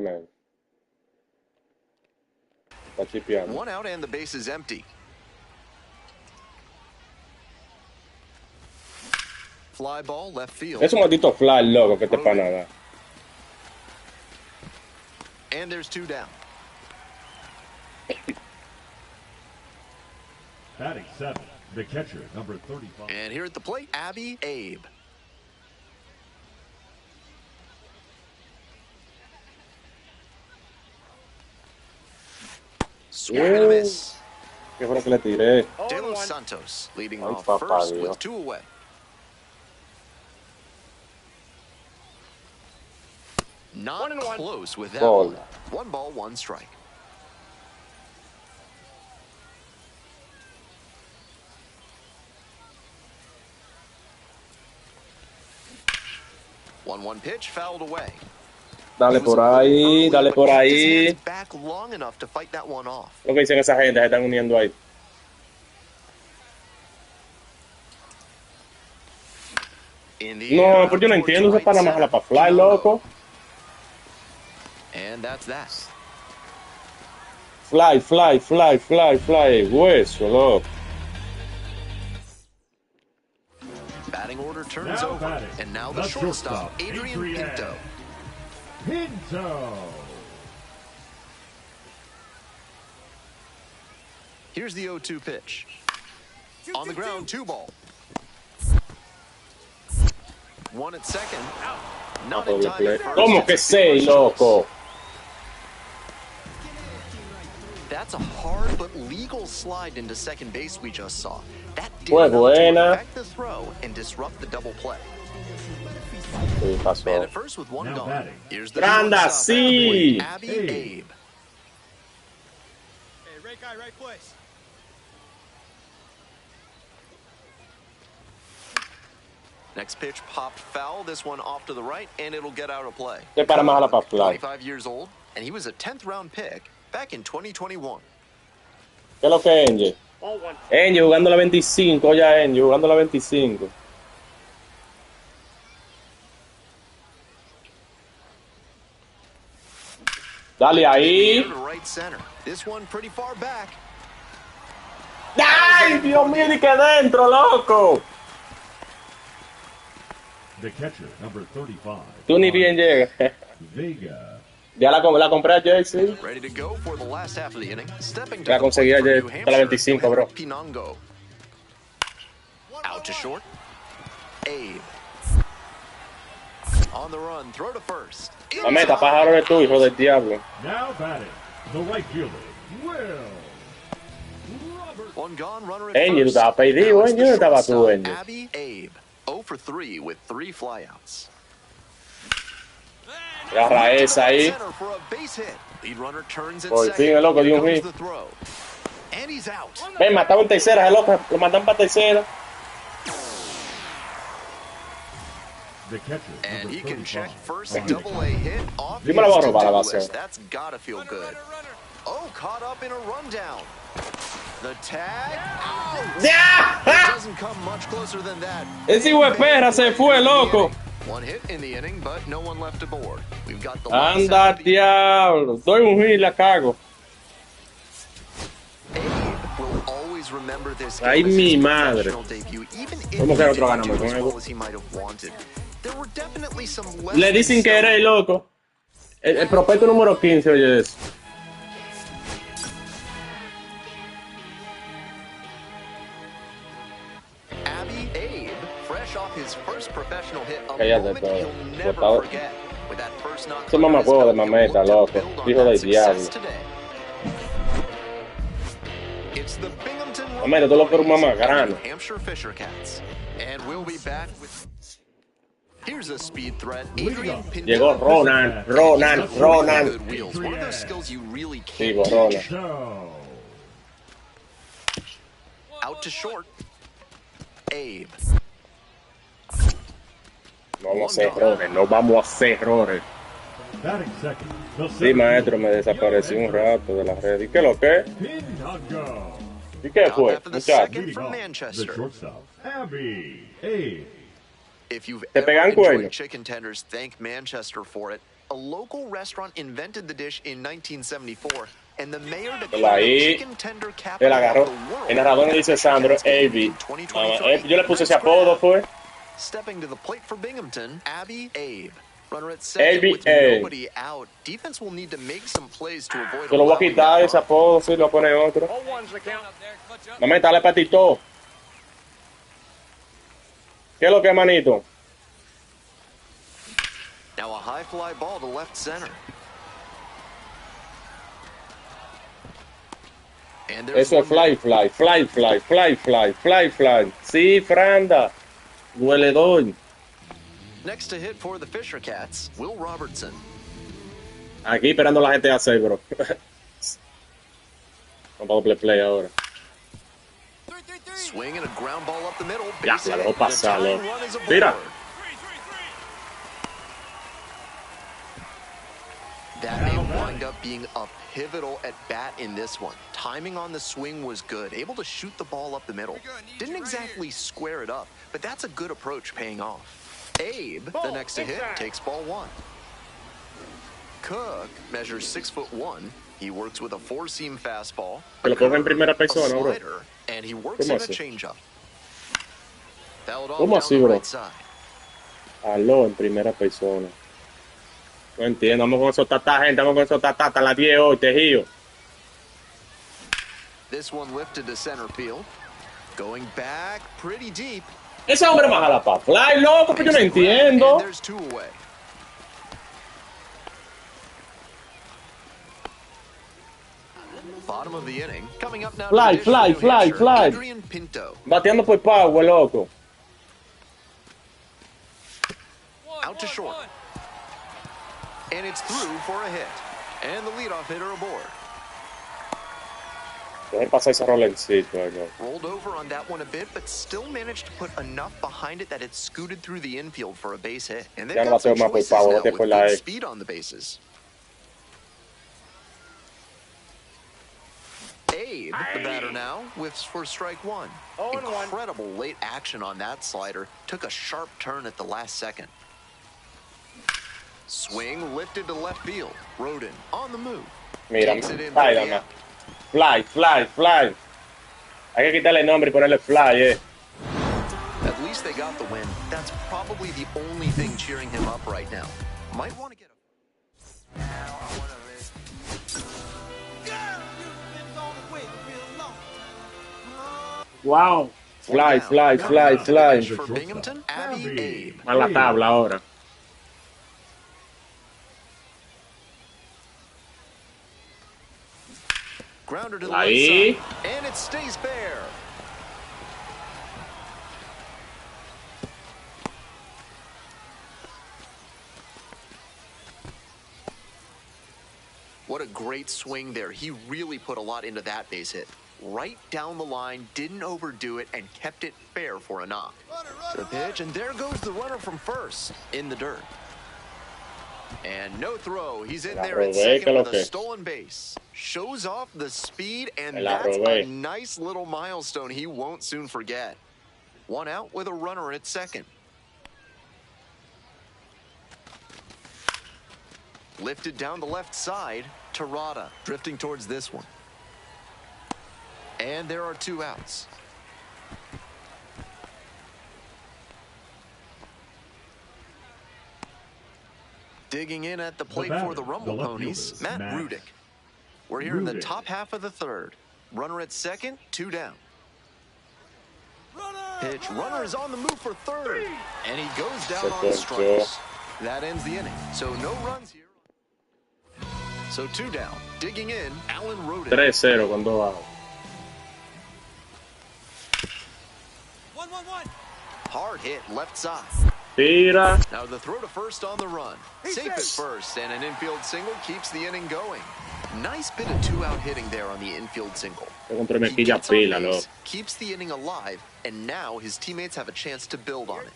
Man. Está chipeando. One out and the base is empty. Fly ball left field. Es un maldito fly, loco, que te para nada. And there's two down. Batting seven, the catcher, number 35. And here at the plate, Abby Abe. Swing and a miss. ¿Qué fue lo que le tiré? De Los Santos leading Ay, off papá first Dios. with two away. Not close with that Ball. one. One ball, one strike. One pitch fouled away. Dale por ahí, dale por ahí. Back long enough to fight that one off. Lo que dicen esa gente, se están uniendo ahí. No, pues yo no entiendo, eso es para más para fly, loco. And that's that. Fly, fly, fly, fly, fly. Hueso, loco. Batting order turns over, and now the shortstop, Adrian Pinto. Here's the 0-2 pitch. On the ground, 2 ball. One at second. Not in time at first. ¿Cómo que 6, loco? That's a hard but legal slide into second base we just saw. That did Fue buena. affect the throw and disrupt the double play. Sí, pasó. Man at first with one gone. Here's the Granda, shortstop, sí. Abby Abe. Hey, right guy, right place. Next pitch popped foul. This one off to the right, and it'll get out of play. ¿Qué para más a la para fly? 25 years old, and he was a 10th round pick back in 2021. ¿Qué es lo que es, Angel? Angel jugando la 25, ya Angel jugando la 25. Dale ahí. Right center. This one pretty far back. ¡Ay, Dios mío, ni que dentro, loco! The catcher, number 35. Tú ni bien llegas. Vega. Ya la compré ayer, sí. Ready to go for the last half of the inning. Stepping to La the conseguí plate ayer, for New hasta la 25, bro. Hampshire, Pinongo. Out to short. Abe. On the run, throw to first. La meta, pájaro de tu hijo del diablo. Now batting, the right fielder, Will. One gone, runner at Angel, tú first. estabas perdido, Now it's Angel, the estabas tú, shortstop, Angel. Abby Abe. 0 for 3 with 3 flyouts. Agarra esa ahí. Center for a base hit. Lead runner turns at Por second. fin, el loco dio un Here hit. comes the throw. And he's out. Ven, mataba en tercera, el loco. Lo matan para tercera. The catcher, And number he can 35. check first double-A hit off Yo me la voy a his robar a la to-do list. base. That's gotta feel good. Oh, caught up in a rundown. The tag. Out. ¡Ya! It doesn't come much closer than that. Ese hijo de perra se fue, loco. One hit in the inning, but no one left aboard. We've got the Anda, diablo. Doy un hit y la cago. Abe will always remember this Ay, game as mi his madre. professional debut, even if ¿Cómo he que el otro didn't ganamos do con as algo? well as he might have wanted. There were definitely some less Le di than sin querer, stellar- loco. El prospecto número 15, oye eso. Abby Abe, fresh off his first professional hit, a Cállate moment todo. he'll never Botado. forget. With that first knock Ese mamacuevo de mameta, loco. Hijo del diablo. It's the Binghamton Mameta, tú lo que eres un mamagrano. New Hampshire Fisher Cats. And we'll be back with... Here's a speed threat. Adrian Pinto. Llegó Ronan. Good wheels. One of those skills you really can't Digo, Ronan. Show. Out to short. Abe. No vamos a hacer errores, no vamos a hacer errores. Batting second, the Sí, center maestro, me fielder, desaparecí un rato de la red. ¿Y qué lo que? Pinongo. ¿Y qué Out fue, after the muchacho? second Leading from off, the Manchester. shortstop, Abby Abe. If you've Te ever pegan enjoyed cuerno. chicken tenders, thank Manchester for it. a local restaurant invented the dish in 1974, and the mayor declared Ahí, chicken tender él capital agarró. of the world. El narrador le dice Sandro, Avi. Yo le puse ese apodo, fue. Stepping to the plate for Binghamton, Abby Abe. Runner at second Abby with Abe. nobody out. Defense will need to make some plays to avoid Se lo voy a allowing quitar that ese run. apodo, sí, lo pone otro. Mamá, dale patito. ¿Qué es lo que es, manito? Now a high fly ball to left center. And there's Eso es fly. Sí, Franda. Dueledor. Next to hit for the Fisher Cats, Will Robertson. Aquí esperando la gente a 6, bro. Vamos a play ahora. Swing and a ground ball up the middle. Ya, Base la hit. dejó pasar, The loco. tying run is aboard. Mira. That may wind up being a pivotal at bat in this one. Timing on the swing was good. Able to shoot the ball up the middle. Didn't exactly square it up, but that's a good approach paying off. Abe, the next to hit, takes ball one. Cook measures 6'1". He works with a four-seam fastball, Que lo ponga en primera a persona, bro. slider, and he works in a changeup. Fouled off ¿Cómo down así, the bro? right side. Aló, en primera persona. No entiendo, vamos con esos tatá, gente, vamos con esos tatá, a las 10 hoy, tejido. This one lifted to center field. Going back pretty deep. Ese hombre más jala pa' fly, loco, pero yo no entiendo. And there's two away. Bottom of the inning. Coming up now. Fly, to the dish for New Hampshire, Adrian Pinto. Bateando por power, loco. Out to short. And it's through for a hit. And the leadoff hitter aboard. Deje pasar ese rolencito, loco. Rolled over on that one a bit, but still managed to put enough behind it that it scooted through the infield for a base hit. And they've Ya no got some bateo más por choices power, now bate with por la good E. speed on the bases. Abe, the batter now, whiffs for strike one. Incredible late action on that slider. Took a sharp turn at the last second. Swing lifted to left field. Rodin on the move. Mira, Takes it in fly, for the dama. out. Fly. Hay que quitarle el nombre y ponerle fly, At least they got the win. That's probably the only thing cheering him up right now. Might want to get a... Wow. Fly. For Binghamton, Abby Abe. A la tabla ahora. Grounder to the Ahí. right side, and it stays bare. What a great swing there. He really put a lot into that base hit. Right down the line, didn't overdo it, and kept it fair for a knock. The pitch, and there goes the runner from first in the dirt. And no throw. He's in there at second with a stolen base. Shows off the speed, and that's a nice little milestone he won't soon forget. One out with a runner at second. Lifted down the left side, Terada drifting towards this one. And there are two outs. Digging in at the plate for the Rumble Ponies, Matt Rudick. We're here in the top half of the third. Runner at second, two down. Pitch, runner is on the move for third. And he goes down on strikes. That ends the inning. So no runs here. So two down. Digging in, Alan Rodin. 3-0 con 2 abajo. 1-1-1. Hard hit left side. Tira. Now the throw to first on the run. Safe at first, and an infield single keeps the inning going. Nice bit of two-out hitting there on the infield single. He gets on base, keeps the inning alive, and now his teammates have a chance to build on it.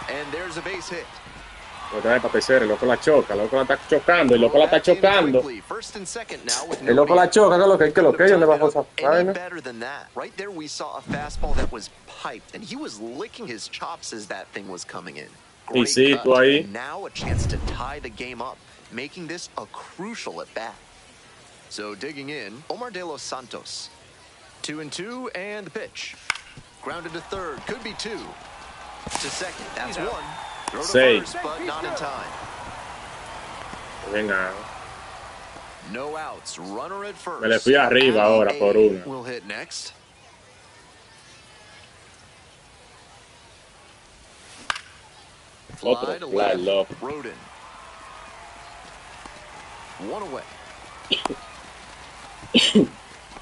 And there's a base hit. Lo trae para tercera, el loco la choca, el loco la está chocando, el loco la está That in chocando. quickly. First and second now with El loco nobody. la choca, ¿qué es lo que? ¿Dónde bajó esa Any vaina? better than that? Right there, we saw a fastball that was piped, and he was licking his chops as that thing was coming in. Y Great sí, tú cut, ahí. and now a chance to tie the game up, making this a crucial at bat. So digging in, Omar De Los Santos. 2-2, and the pitch. Grounded to third, could be two. To second, that's one. Throw to Seis. first, but not in time. Venga. No outs, runner at first. Me le fui arriba ahora por una. Will hit next. Fly to Otro fly, left. loco. Rodin. One away.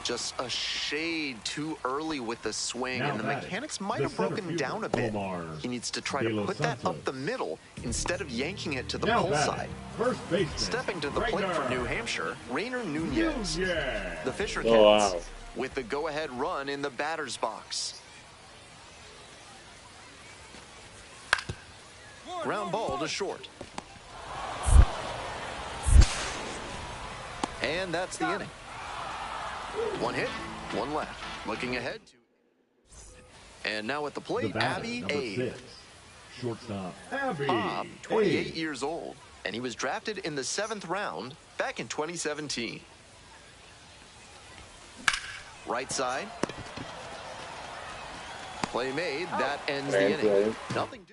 Just a shade too early with the swing, Now and the batting, mechanics might the have broken center down a fielder, bit. Omar He needs to try De to Los put that Santos. up the middle instead of yanking it to the Now pull batting, side. first baseman. Stepping to the right plate for guard, New Hampshire, Rainer Nunez. Nunez. The Fisher Oh, Cats wow. with the go-ahead run in the batter's box. Ground ball to short. And that's the inning. One hit, one left. Looking ahead to... And now at the The plate, batter, Abby number Abe. 6. Shortstop, Abby. 28 Abe. years old, and he was drafted in the 7th round back in 2017. Right side. Play made. That ends the Thank you. inning. Nothing doing.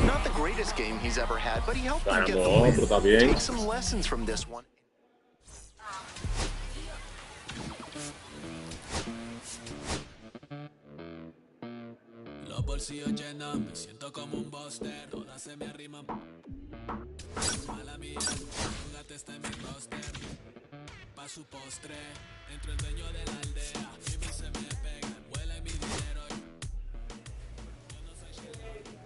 Not the greatest game he's ever had, but he helped them get the Vamos, pero está win. bien. Take some lessons from this one. Los bolsillos llenos, me siento como un buster, todas se me arriman. Mala mía, jugate está en mi roster. Pa' su postre, entro el dueño de la aldea. Y me se me pegan, huele mi dinero. Yo no soy chileno.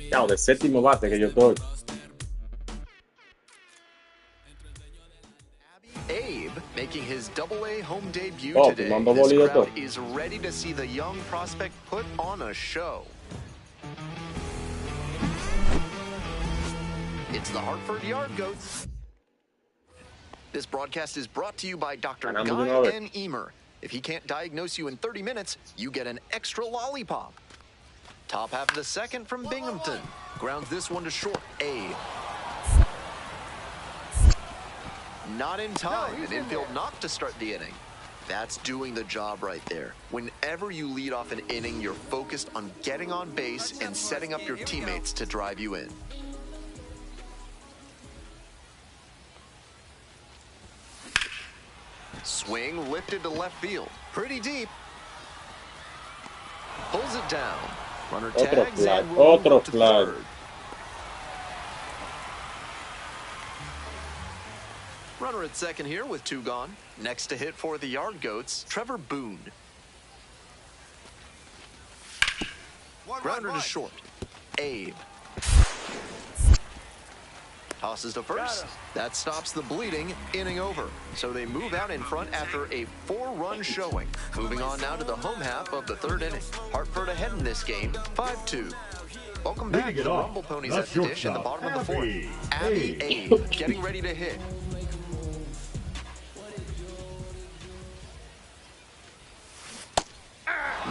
Chao, de séptimo bate que yo estoy. Abe making his Double-A home debut Oh, today. mando This bolito. crowd is ready to see the young prospect put on a show. It's the Hartford Yard Goats. This broadcast is brought to you by Dr. Ganamos de Guy una vez. N. Emer. If he can't diagnose you in 30 minutes, you get an extra lollipop. Top half of the second from Binghamton. Grounds this one to short. Abe. Not in time. An infield knock to start the inning. That's doing the job right there. Whenever you lead off an inning, you're focused on getting on base and setting up your teammates to drive you in. Swing lifted to left field. Pretty deep. Pulls it down. Runner Otro tags flag, and will move otro up to flag. third. Runner at second here with two gone. Next to hit for the Yard Goats, Trevor Boone. Grounder to short. Abe. Tosses to first. That stops the bleeding. Inning over. So they move out in front after a 4-run showing. Moving on now to the home half of the third inning. Hartford ahead in this game, 5-2. Welcome back to the Rumble Ponies at the dish in the bottom of the fourth. Abby A getting ready to hit.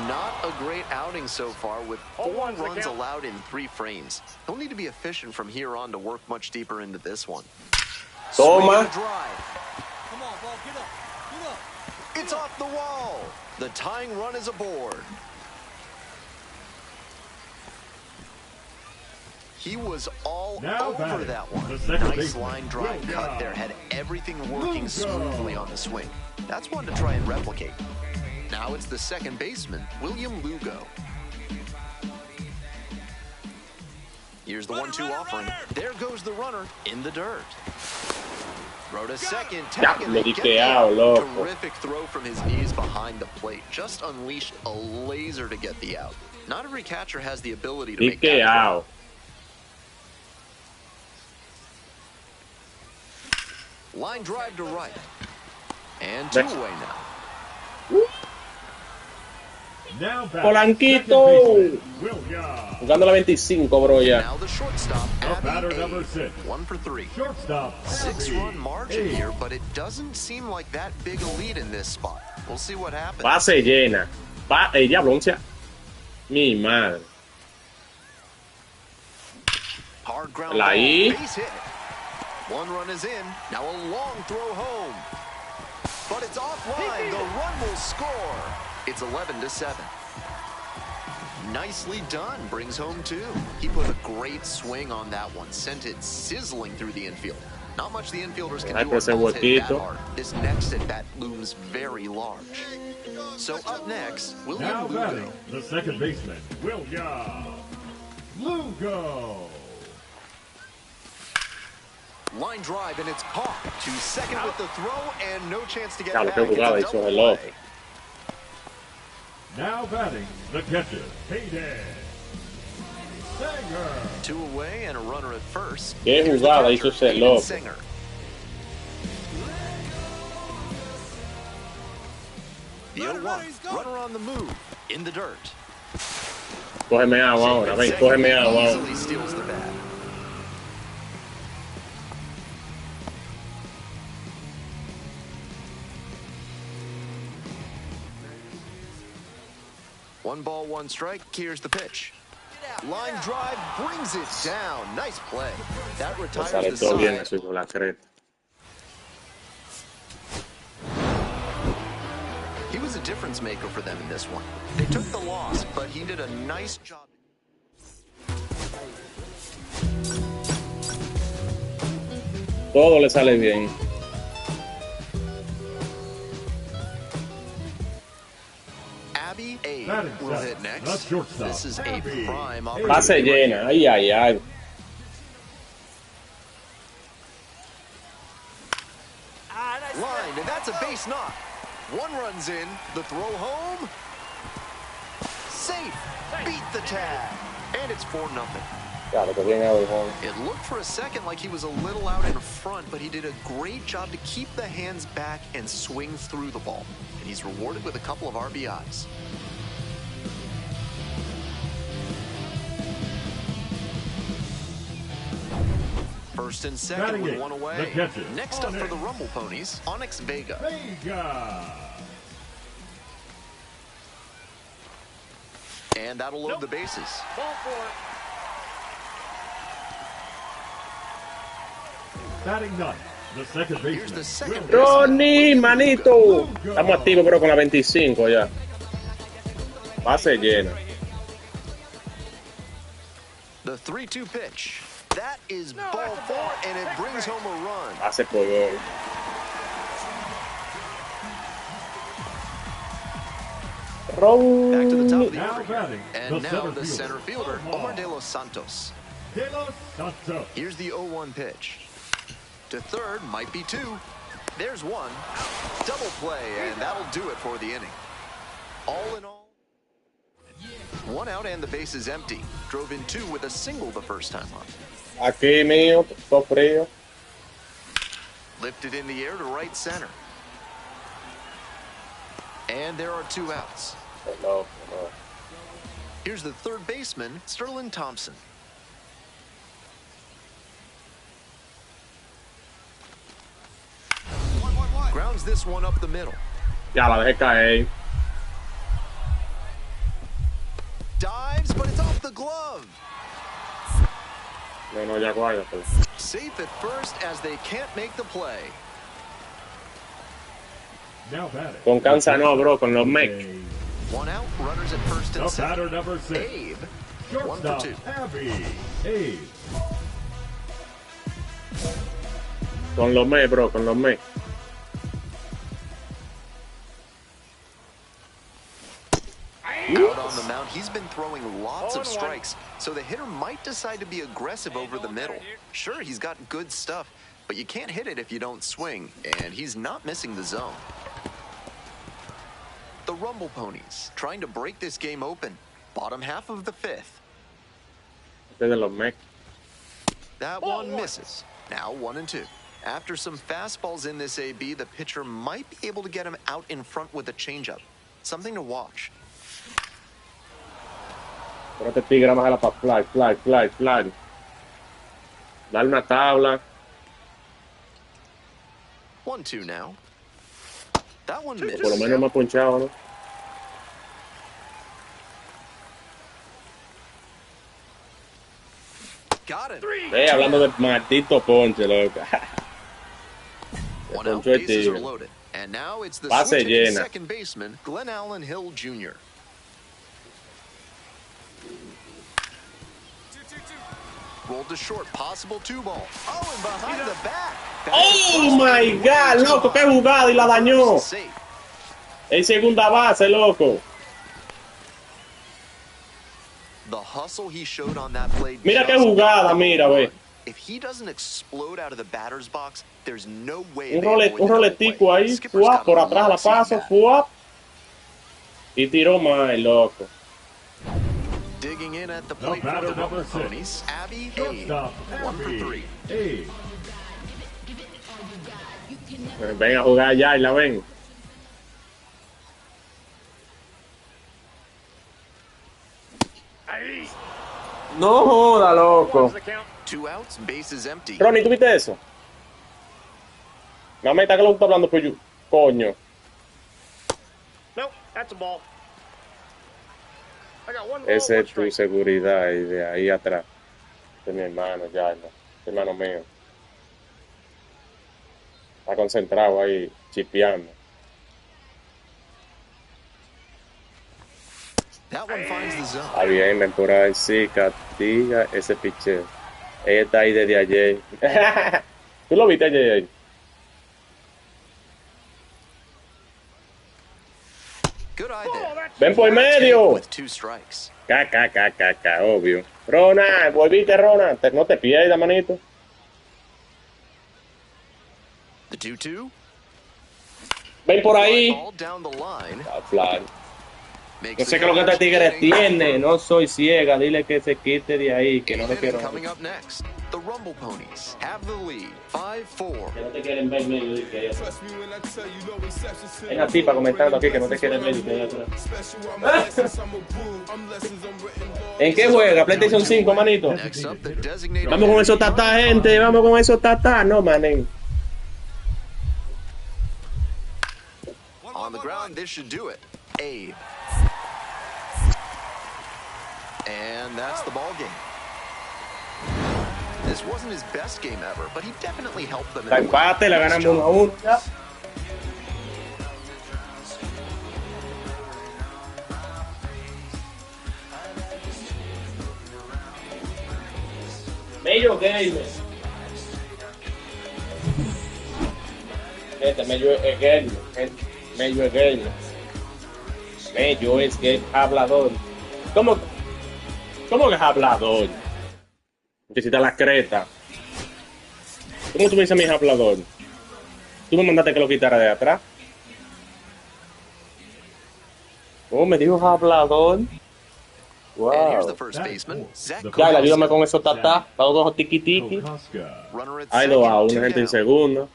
Not a great outing so far with 4 runs allowed in 3 frames. He'll need to be efficient from here on to work much deeper into this one. Toma. Drive. Come on, ball, get up, get up. It's off the wall. The tying run is aboard. He was all over that one. Nice line drive cut there. Had everything working smoothly on the swing. That's one to try and replicate. Now it's the second baseman, William Lugo. Here's the 1-2 offering. There goes the runner in the dirt. Throw to second, tag and they get the terrific throw from his knees behind the plate. Just unleashed a laser to get the out. Not every catcher has the ability to make that out. Line drive to right. And 2 away now. Polanquito. Jugando la 25, bro, ya. Now the shortstop, Abby A. 1 for 3. 6-run margin here, but it doesn't seem like that big a lead in this spot. We'll see what happens. Base llena. Diablo, mi madre. Hard ground ball, base hit. 1 run is in. Now a long throw home. But it's offline. The run will score. It's 11-7. Nicely done. Brings home 2. He put a great swing on that one. Sent it sizzling through the infield. Not much the infielders can do on balls hit that hard. This next at bat looms very large. So up next, William Lugo. The second baseman, William Lugo. Line drive, and it's caught. To second with the throw, and no chance to get Claro, back. qué jugada It's a hizo double el play. Now batting, the catcher, Hayden Sanger. 2 away and a runner at first. Qué jugada hizo ese loco. Singer. The 0-1, runner on the move, in the dirt. Cógeme agua ahora, ven, cógeme agua ahora. Easily steals the bat. One ball, 1 strike. Here's the pitch. Line drive brings it down. Nice play. That retires the Sale todo bien, side. eso hizo la creta. He was a difference maker for them in this one. They took the loss, but he did a nice job. Todo le sale bien. Abby A will hit next. This is a prime Base opportunity. llena. Ay, ay, ay. Line, and that's a base knock. 1 runs in. The throw home. Safe. Beat the tag. And it's 4-0. Claro, que bien hago, Juan. It looked for a second like he was a little out in front, but he did a great job to keep the hands back and swing through the ball. And he's rewarded with a couple of RBIs. First and second with 1 away. Next up for the Rumble Ponies, Onyx Vega. And that'll load the bases. Ball for it. Batting ninth, the second Here's baseman. the second baseman. Ronnie, manito. Estamos activos, pero con la 25 ya. Base llena. The 3-2 pitch. That is ball 4, and it brings home a run. Base por gol. Back to the top of the Now order. batting, And now the fielder, center fielder, Omar De Los Santos. De Los Santos. Here's the 0-1 pitch. To third, might be 2. There's 1. Double play, and that'll do it for the inning. All in all, One out and the base is empty. Drove in two with a single the first time up. Aquí mío, todo frío. Lifted in the air to right center. And there are two outs. No. Here's the third baseman, Sterling Thompson. Grounds this one up the middle. Ya la dejé caer. Dives, but it's off the glove. No, ya guarda. Pues. Safe at first as they can't make the play. Now batting. Con cansa no, bro, con los Mex. One out, runners at first and The second. batter number 6. Abe, 1 for Shortstop, 2. Abby. Abe. Con los Mex, bro, con los Mex. Out on the mound, he's been throwing lots of strikes, so the hitter might decide to be aggressive over the middle. Sure, he's got good stuff, but you can't hit it if you don't swing, and he's not missing the zone. The Rumble Ponies trying to break this game open. Bottom half of the fifth. Este de los Mex. That one misses. Now 1-2. After some fastballs in this AB, the pitcher might be able to get him out in front with a changeup. Something to watch. Pero este tigre más a la para fly. Dale una tabla. 1-2 now. That one Por lo missed. menos me ha punchado, ¿no? Got it. Hablando de maldito ponche, loco. One out, Ponchó el bases are tigre. loaded. And now it's the Base switch-hitting llena. second baseman, Glenn Allen Hill Jr. Rolled to short, possible 2-ball. Oh, and behind the back. Oh my God, loco, qué jugada y la dañó. Safe. En segunda base, loco. The hustle he showed on that play. Mira qué just jugada, got the mira, home ve. run. If he doesn't explode out of the batter's box, there's no way Un, they avoid the double roletico play. ahí, Skipper's fuap, got por a atrás la lot of seeing paso, that. fuap. Y tiró mal, loco. Digging in at the The plate for batter the number Rumble 6. Ponies, Abby Abe, Shortstop, 1 for 3. Abe. Ven a jugar ya y la ven. No joda, loco. 2 outs, base is empty. Ronnie, ¿tú viste eso? La meta que lo está hablando por yo. Coño. Nope, that's a ball. I got one ball, Esa one es tu strike. seguridad y de ahí atrás. De mi hermano, ya, hermano mío. Está concentrado ahí, chipeando. That one finds the zone. Está bien, ven por ahí, sí, castiga ese picheo. Ella está ahí desde ayer. ¿Tú lo viste ayer? Good eye there. Ven por medio. With 2 strikes. Obvio. Ronald, volviste, Ronald. No te pierdas, manito. The 2-2. Ven por ahí. Ball down the line. Fly. Makes Yo the sé que lo que este catch, tigre getting tiene. No soy ciega. Dile que se quite de ahí, que no lo Inning quiero. coming up next. The Rumble Ponies have the lead. 5-4. Que no te quieren ver medio de que hay una tipa comentando aquí que no te quieren ver y que hay atrás. ¿En qué juega? PlayStation 5, manito. Next up, the designated. Vamos con esos tatá, gente. Vamos con esos tatá. No, manen. On the ground, this should do it. Abe. And that's the ball game. This wasn't his best game ever, but he definitely helped them. La empate, la ganamos 1-1 ya. Mello Gamer. Gente, Mello es gamer. Mello es gamer. Mello es que hablador. ¿Cómo que es hablador? Necesita la creta. ¿Cómo tú me dices a mí es hablador? Tú me mandaste que lo quitara de atrás. ¿Cómo me dijo hablador? And here's the Wow. first baseman, Zach Ya, ayúdame Kokoska. con eso, tata. Los dos tiki tiki. Kokoska. Runner at Hay second, 2 out, una two gente en down. segunda.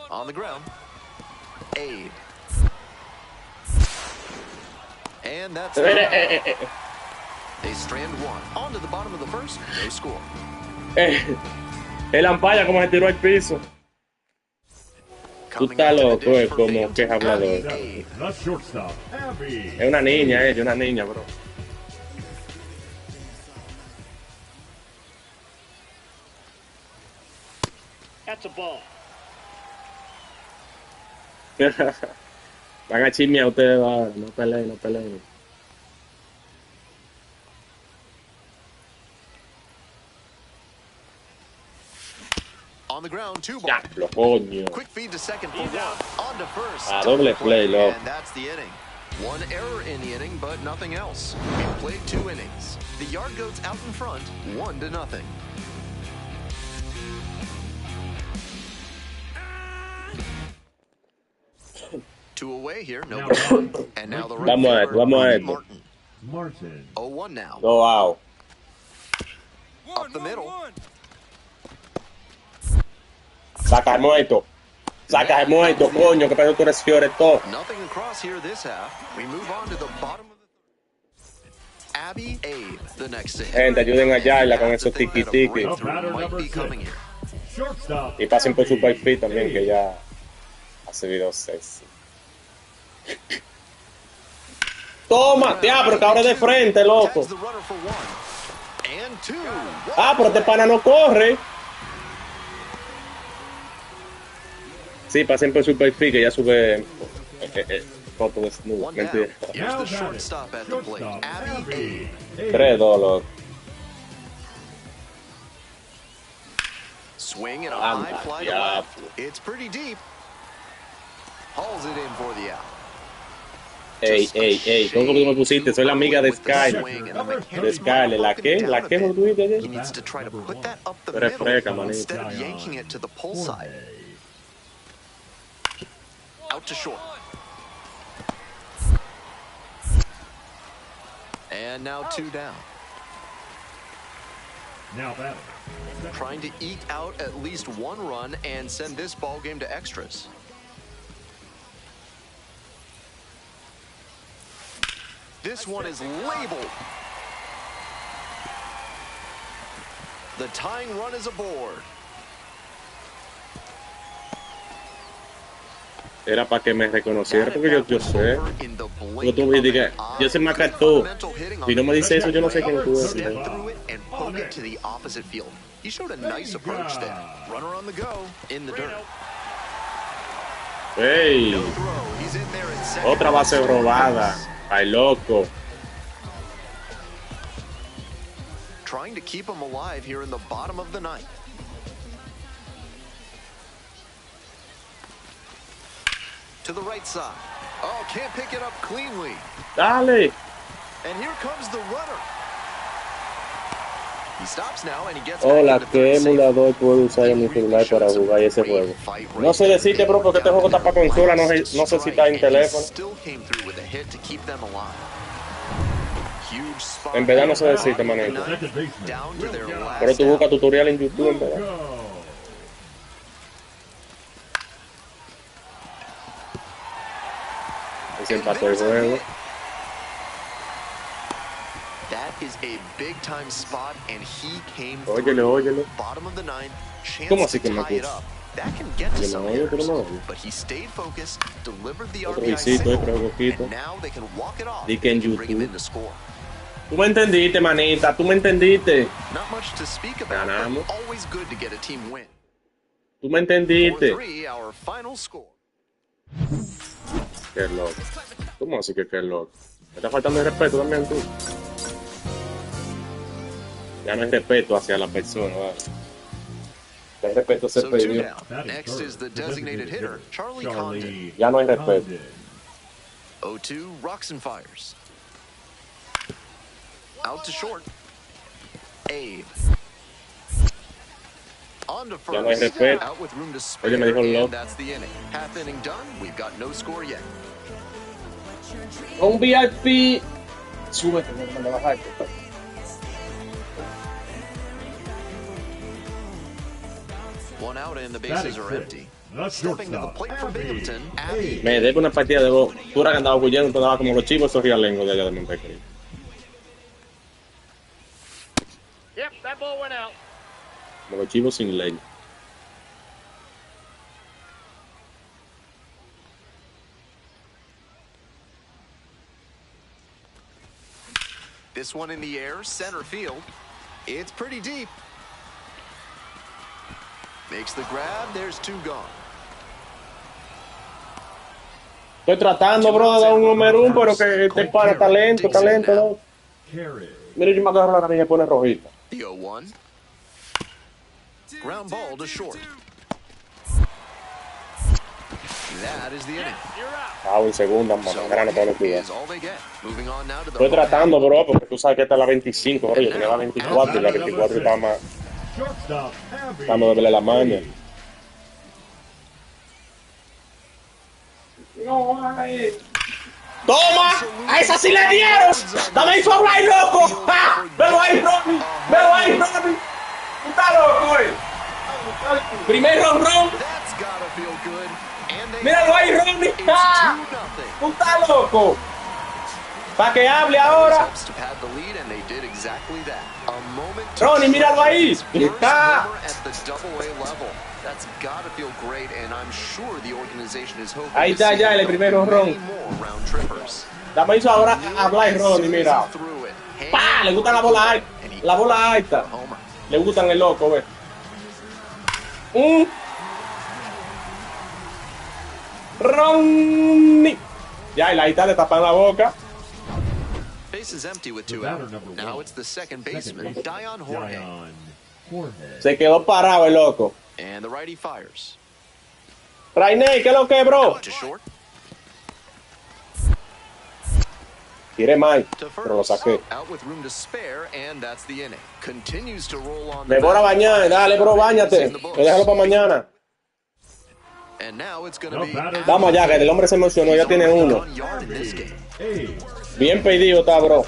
On the ground, Abe. And that's it. They strand one. On to the bottom of the first, no score. El ampalla como se tiró al piso. Tú Coming estás up to the loco, dish es for como Binghamton, que es hablador. Abby Abe. The shortstop, Abby. Es una niña, ella, una niña, bro. That's a ball. Van a chismear ustedes ahora. No peleen, no peleen. On the ground, two ball. Diablo, coño. Quick feed to second for one. On to first. Doble play, loco. And that's the inning. One error in the inning, but nothing else. We've played 2 innings. The Yard Goats out in front, 1-0. Two away here, no. And now the right Vamos a fielder, esto, vamos a Martin esto. Martin. Martin. 0-1 now. 2 out. Up the middle. Saca el muerto. Saca el muerto, coño, que pedo tú eres fiore todo. Nothing across here this half. We move on to the bottom of the third. Abby Abe, the next to hit. Gente, ayuden a Yayla con esos Think that a tiki-tiki. breakthrough might be coming here. Shortstop. Y pasen por su Abby. perfil también, que ya hace videos sexy. Toma, tía, pero que ahora de frente, loco. Tags the runner for 1 and 2. Ah, pero este pana no corre. Sí, pasen por su perfil, que ya sube foto de Snoop. 1 down. Mentira. Here's the shortstop at the plate. Shortstop, Abby Abe. 3-2, loco. Swing and a Anda, high fly to diablo. left. It's pretty deep. Hauls it in for the out. Ey, ey, ey, ¿cómo tú me pusiste? Soy la amiga de Skyler. De Skyler, ¿la qué? ¿La qué tú tuviste He ayer? needs to try to put that up the Tú eres middle freca, manito. instead of yanking it to the pull side. Out to short. And now 2 down. Now batting. Trying to eke out at least 1 run and send this ball game to extras. This one is labeled. The tying run is aboard. Era para que me reconociera, porque yo sé. Porque tú me digas, yo sé más que tú. Si no me dice eso, yo no sé quién tú eres. Step through it and poke it to the opposite field. He showed a nice approach there. Runner on the go, in the dirt. Hey, No throw. He's in there at second. otra base robada. Ay, loco. Trying to keep him alive here in the bottom of the 9th. To the right side. Oh, can't pick it up cleanly. Dale. And here comes the runner. He stops now and he gets Hola, back into ¿qué third safe. emulador puedo usar en mi celular para jugar ese juego? No sé decirte, bro, porque este juego está para consola, no sé si está en teléfono. Still came through with a hit to keep them alive. Huge spot. En verdad no sé decirte, manito. Second baseman. Down to their last Pero tú out. buscas tutorial en YouTube, en verdad. Go. Y se empató el juego. That is a big time spot and he came Óyele, through. óyele. Bottom of the 9th, chance ¿Cómo to así que me tie it puso? up. That can get to Yo some no oigo, pero errors. no oigo. But he stayed focused, delivered the Otro RBI visito, single, otro poquito. and now they can walk it off Di que en and bring him YouTube. in to score. Tú me entendiste, manita, tú me entendiste. Not much to speak about, Ganamos. but always good to get a team win. Tú me entendiste. 4-3, our final score. Qué loco. ¿Cómo así que qué loco? Me está faltando el respeto también tú. Ya no hay respeto hacia la persona, ¿vale? El respeto se So 2 perdió. down. Next is the designated hitter, Charlie Condon. Ya no hay respeto. 0-2, rocks and fires. Out to short. Abe. On to Ya no hay first. respeto. Out with room to Oye, me spare, dijo el loco. and that's the inning. Half inning done. We've got no score yet. Un VIP. Súbete, no me bajar. One out and the That bases is are it. empty. That's Stepping to the shortstop. plate for Abby. Binghamton, Abby. Me debe una partida de voz. Pura que andaba huyendo, andaba como los chivos esos rialengos de allá de Montecristo. Yep, that ball went out. Como los chivos sin ley. This one in the air, center field. It's pretty deep. Makes the grab. There's two gone. Estoy tratando, bro, de dar un número uno, pero que te para talento, ¿no? Carry. Mira, yo me agarro la nariz y me pone rojita. The 0-1. Ground ball to short. That is the inning. You're out. Ah, en segunda, So mamá, grande todo lo que is all they get. Moving on now to the estoy tratando, bro, porque tú sabes que esta es la 25, bro. Yo tenía la 24 y la 24 estaba más. Shortstop. Abby. Estamos de verle la maña. ¡Toma! ¡A esa sí le dieron! ¡Dame ahí fue ahí, loco! ¡Ja! ¡Velo ahí, Ronnie! ¡Velo ahí, Ronnie! ¡Tú estás loco, Primer ron. That's gotta feel good. And they ¡Míralo ahí, Ronnie! It's ¡Ja! 2-0. ¡Tú estás loco! ¿Para que hable ahora? Helps to pad the lead, and they did exactly that. A moment to Ronnie, míralo ahí. First ¡Ja! homer at the double-A level. That's gotta feel great, and I'm sure the organization is hoping Ahí to está see ya el primero many ron. more round trippers. Dame eso ahora a hablar, Ronnie, mira. Through it. ¡Pah! Le gusta la bola alta. La bola alta. Homer. Le gustan el loco, ve. Ronnie. Ya, y la guitarra le tapan la boca. Base is empty with The two batter out. number Now one. it's the second baseman, Dion Jorge. Dion Jorge. Se quedó parado el loco. And the righty fires. Rainey, ¿qué es lo que, bro? Out to short. Tiré mal, To pero lo first. saqué. Out with room to spare, and that's the inning. Continues to roll on. Me the voy a mound. bañar, dale, bro, bañate. In the books. Déjalo para mañana. And now it's going to No be. batter. Vamos allá, que el hombre se emocionó, ya tiene uno. 1 yard in this game. Abe. Bien pedido está, bro.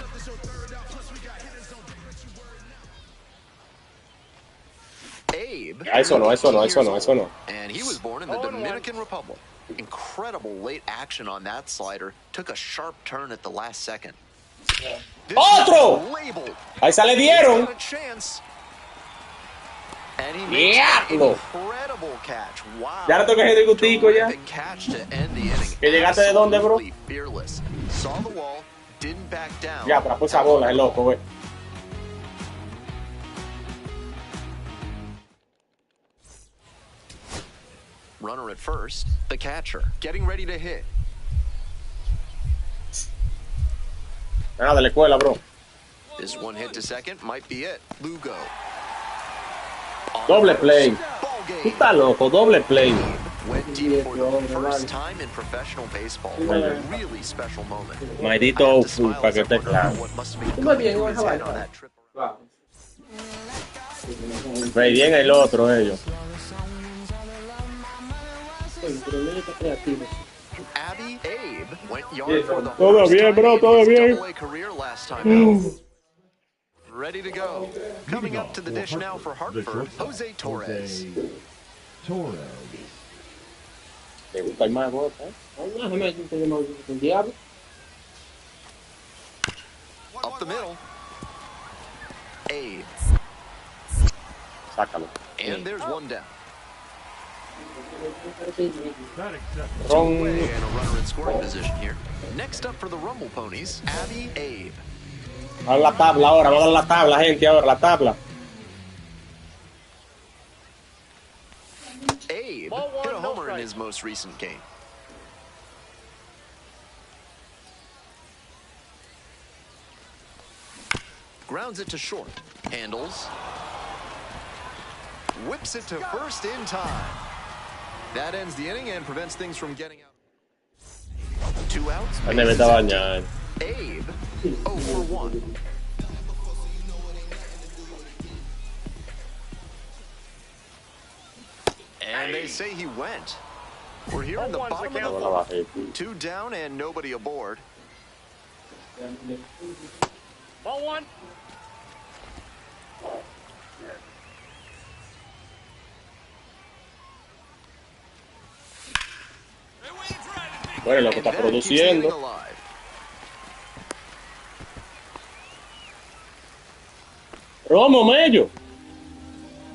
Abe. Eso no, eso no, eso no, eso no. And he was born in the Dominican Republic. Incredible late action on that slider. Took a sharp turn at the last second. This ¡Otro! is labeled. Ahí se le dieron. Got a chance. And he makes an Diablo. incredible catch. Wow. Ya le toca el gustico ya. Terrific catch to end the inning. ¿Que llegaste de dónde, bro? Absolutely fearless. Saw the wall, didn't back down. Ya, atrapó esa bola, el loco, ve. Runner at first, the catcher getting ready to hit. Nada de la escuela, bro. This one hit to second might be it. Lugo. On Doble first, play. ball Tú game. estás loco, doble play. Went deep for the first time in professional baseball. A really special moment. Maldito I have to Ofu, smile para que as te I wonder claro. what must have been going through his head on that trip. Ve bien el otro, ellos. Abby Abe went yard for the Todo first bien, time bro, in todo his bien. double-A career last time out. Ready to go. Coming up to the dish now for Hartford, Jose Torres. Jose Torres. Le gusta el más bota, el diablo. Up the middle. Abe. Sácalo. And there's one down. That accepted. Ron. And a runner in scoring position here. Next up for the Rumble Ponies, Abby Abe. Vamos a la tabla ahora, vamos a dar la tabla, gente, ahora, la tabla. Abe Ball one, hit a no homer in strike. his most recent game. Grounds it to short. Handles. Whips it to first in time. That ends the inning and prevents things from getting out. 2 outs. Él debe estar bañado. Abe, 0 for 1. they say he went. We're here in the Ball one's bottom the of the Ahora la fourth. bajé. 2 down and nobody aboard. Ball one. Bueno, lo que And está that keeps the inning produciendo. alive. Romo, Mello.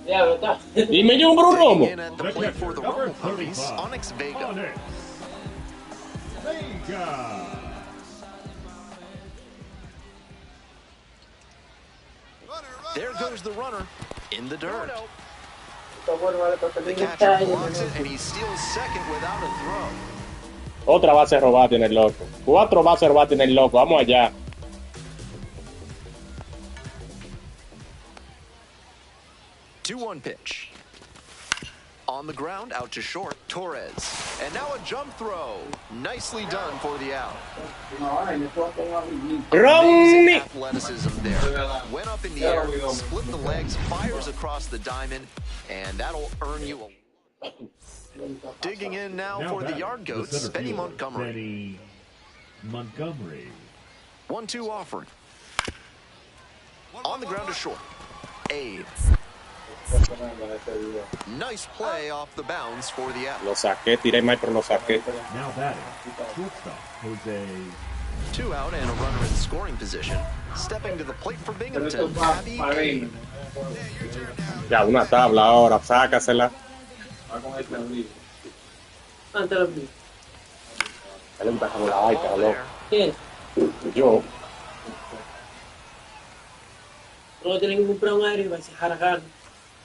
Y Mello un Bruno Romo. Digging in at the plate for the Number Rumble Ponies, 35. Onyx Vega. Onyx Vega. There goes the runner in the dirt. No. The catcher blocks it, and he steals second without a throw. Otra base robada tiene el loco. 4 bases robadas tiene el loco. Vamos allá. 2-1 pitch. On the ground, out to short, Torres. And now a jump throw. Nicely done for the out. Amazing Romney. athleticism there. Went up in the air, split the legs, fires across the diamond, and that'll earn you a... Digging in now for the batting, yard goats, center Benny fielder, Montgomery. Benny Montgomery. 1-2 offering. On the ground to short. Abe. Nice play off the bounds for the out. Lo saqué, tiré mal, pero lo saqué. Now batting, shortstop, Jose 2 out and a runner in scoring position. Stepping to the plate for Binghamton, Abby Abe. Ya, una tabla ahora, sácasela. Él está como la baita, Ball loco. there. Yo. No tienen que comprar un aire y va a dejar.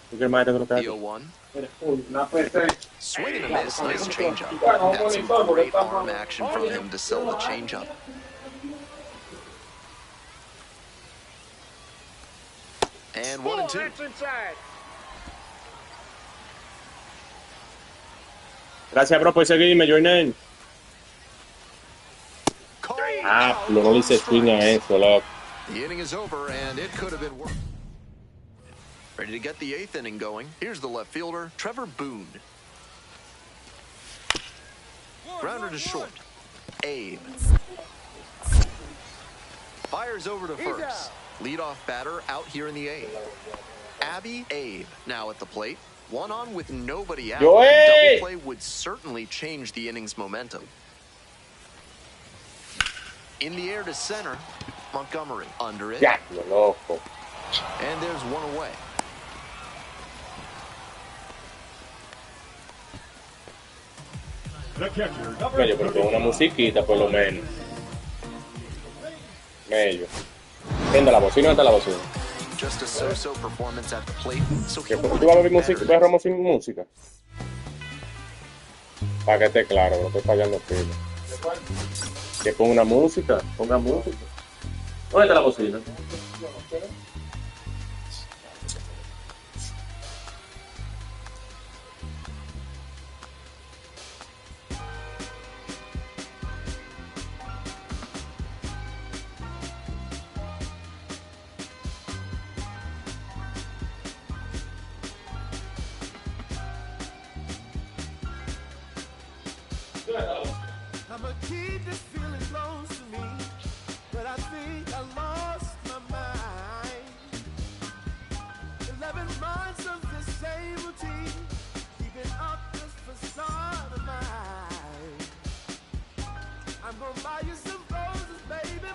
¿Tú qué más eres de lo que The haces? 0-1. Swing and a miss, nice changeup. That's some great arm action from him to sell the changeup. And 1 and 2. That's inside. Gracias, bro, por seguirme, your name. Called Ah, out no le on hice swing a strikes. eso, loco. The inning is over, and it could have been worse. Ready to get the 8th inning going. Here's the left fielder, Trevor Boone. Grounder to short. Abe. Fires over to first. Leadoff batter out here in the 8th. Abby Abe now at the plate. One on with nobody out. Yo, hey! Double play would certainly change the inning's momentum. In the air to center. Montgomery under it. Ya, lo loco. And there's one away. the catcher, number Mello, pero con una 35. musiquita, por lo menos. Mello. Prende la bocina, ¿dónde está la bocina? Just a so-so performance at the plate. So he ¿Tú wanted vas a to ver be música, better. ves Romo sin música? Para que esté claro, no estoy fallando pila. Que ponga una música, ponga música. ¿Dónde está la bocina? I'ma keep this feeling close to me, but I think I lost my mind. 11 months of the same routine, keeping up this facade of mine. I'm gonna buy you some roses, baby.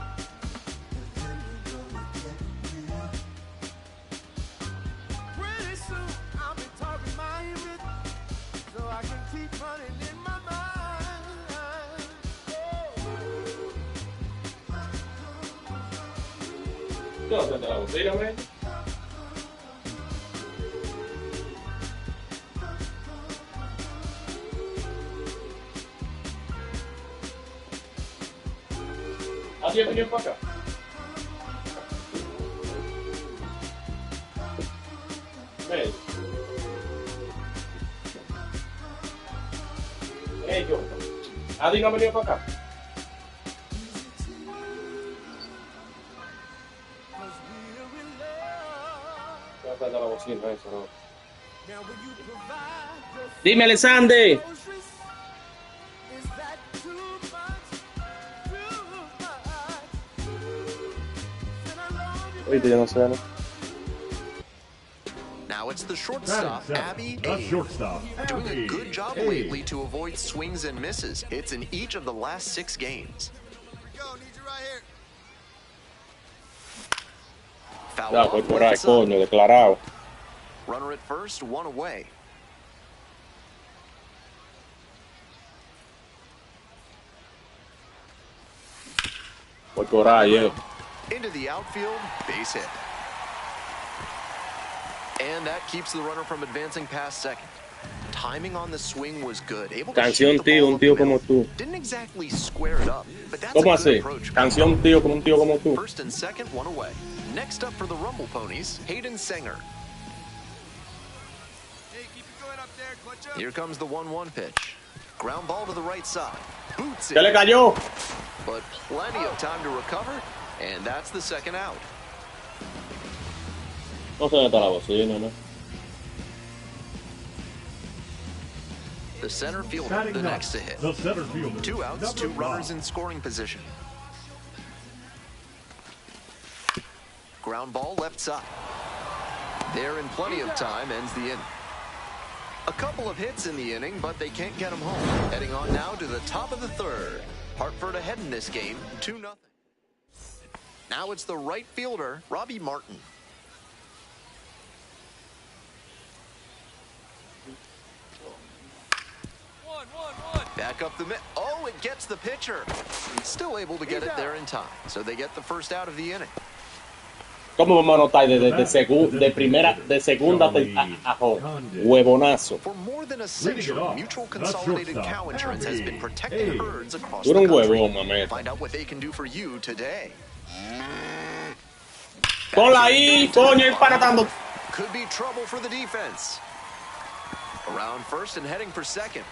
And then you're gonna get real. Pretty soon I'll be talking my rhythm, so I can keep running in my mind. ¿Dónde está la bocina, Mello? ¿Así has venido para acá? Mello. Mello. ¿Adi no ha venido para acá? ¿Dónde está la bocina eso, no? Now will you provide the Dime, Alexander. groceries? Is that too much? Too much? Then I love you. Oíste, yo no sé, ¿no? Now it's the Batting shortstop, seventh, Abby the Abe. shortstop, Doing a Abby good job Abe. lately to avoid swings and misses. Hits in each of the last 6 games. Foul Ya, off, voy por ahí, left side. coño, declarado. Runner at first, 1 away. Voy por ahí, Into the outfield, base hit. And that keeps the runner from advancing past second. Timing on the swing was good. Able to Canción shoot the tío, ball un up the tío como middle. tú. Didn't exactly square it up, but that's ¿Cómo a good así? approach. Canción tío como un tío como tú. First and second, 1 away. Next up for the Rumble Ponies, Hayden Sanger. Here comes the 1-1 pitch. Ground ball to the right side. Boots ¿Qué le it, cayó? but plenty of time to recover, and that's the second out. No sé dónde está la bocina, ¿no? The center fielder, Batting the ninth, next to hit. the center fielder, 2 outs, number 2 runners 5. in scoring position. Ground ball left side. There in plenty of time, ends the inning. A couple of hits in the inning, but they can't get them home. Heading on now to the top of the third. Hartford ahead in this game, 2-0. Now it's the right fielder, Robbie Martin. Back up the mid. Oh, it gets the pitcher. Still able to get it there in time. So they get the first out of the inning. ¿Cómo vamos a anotar de segunda a huevonazo? For more than a century, Mutual Consolidated Cow Insurance has been protecting herds across Tú the eres un country. huevón, mameta. Find out what they can do for you today. Ponla ahí, coño, ir paratando. Could be trouble for the defense. Around first and heading for second.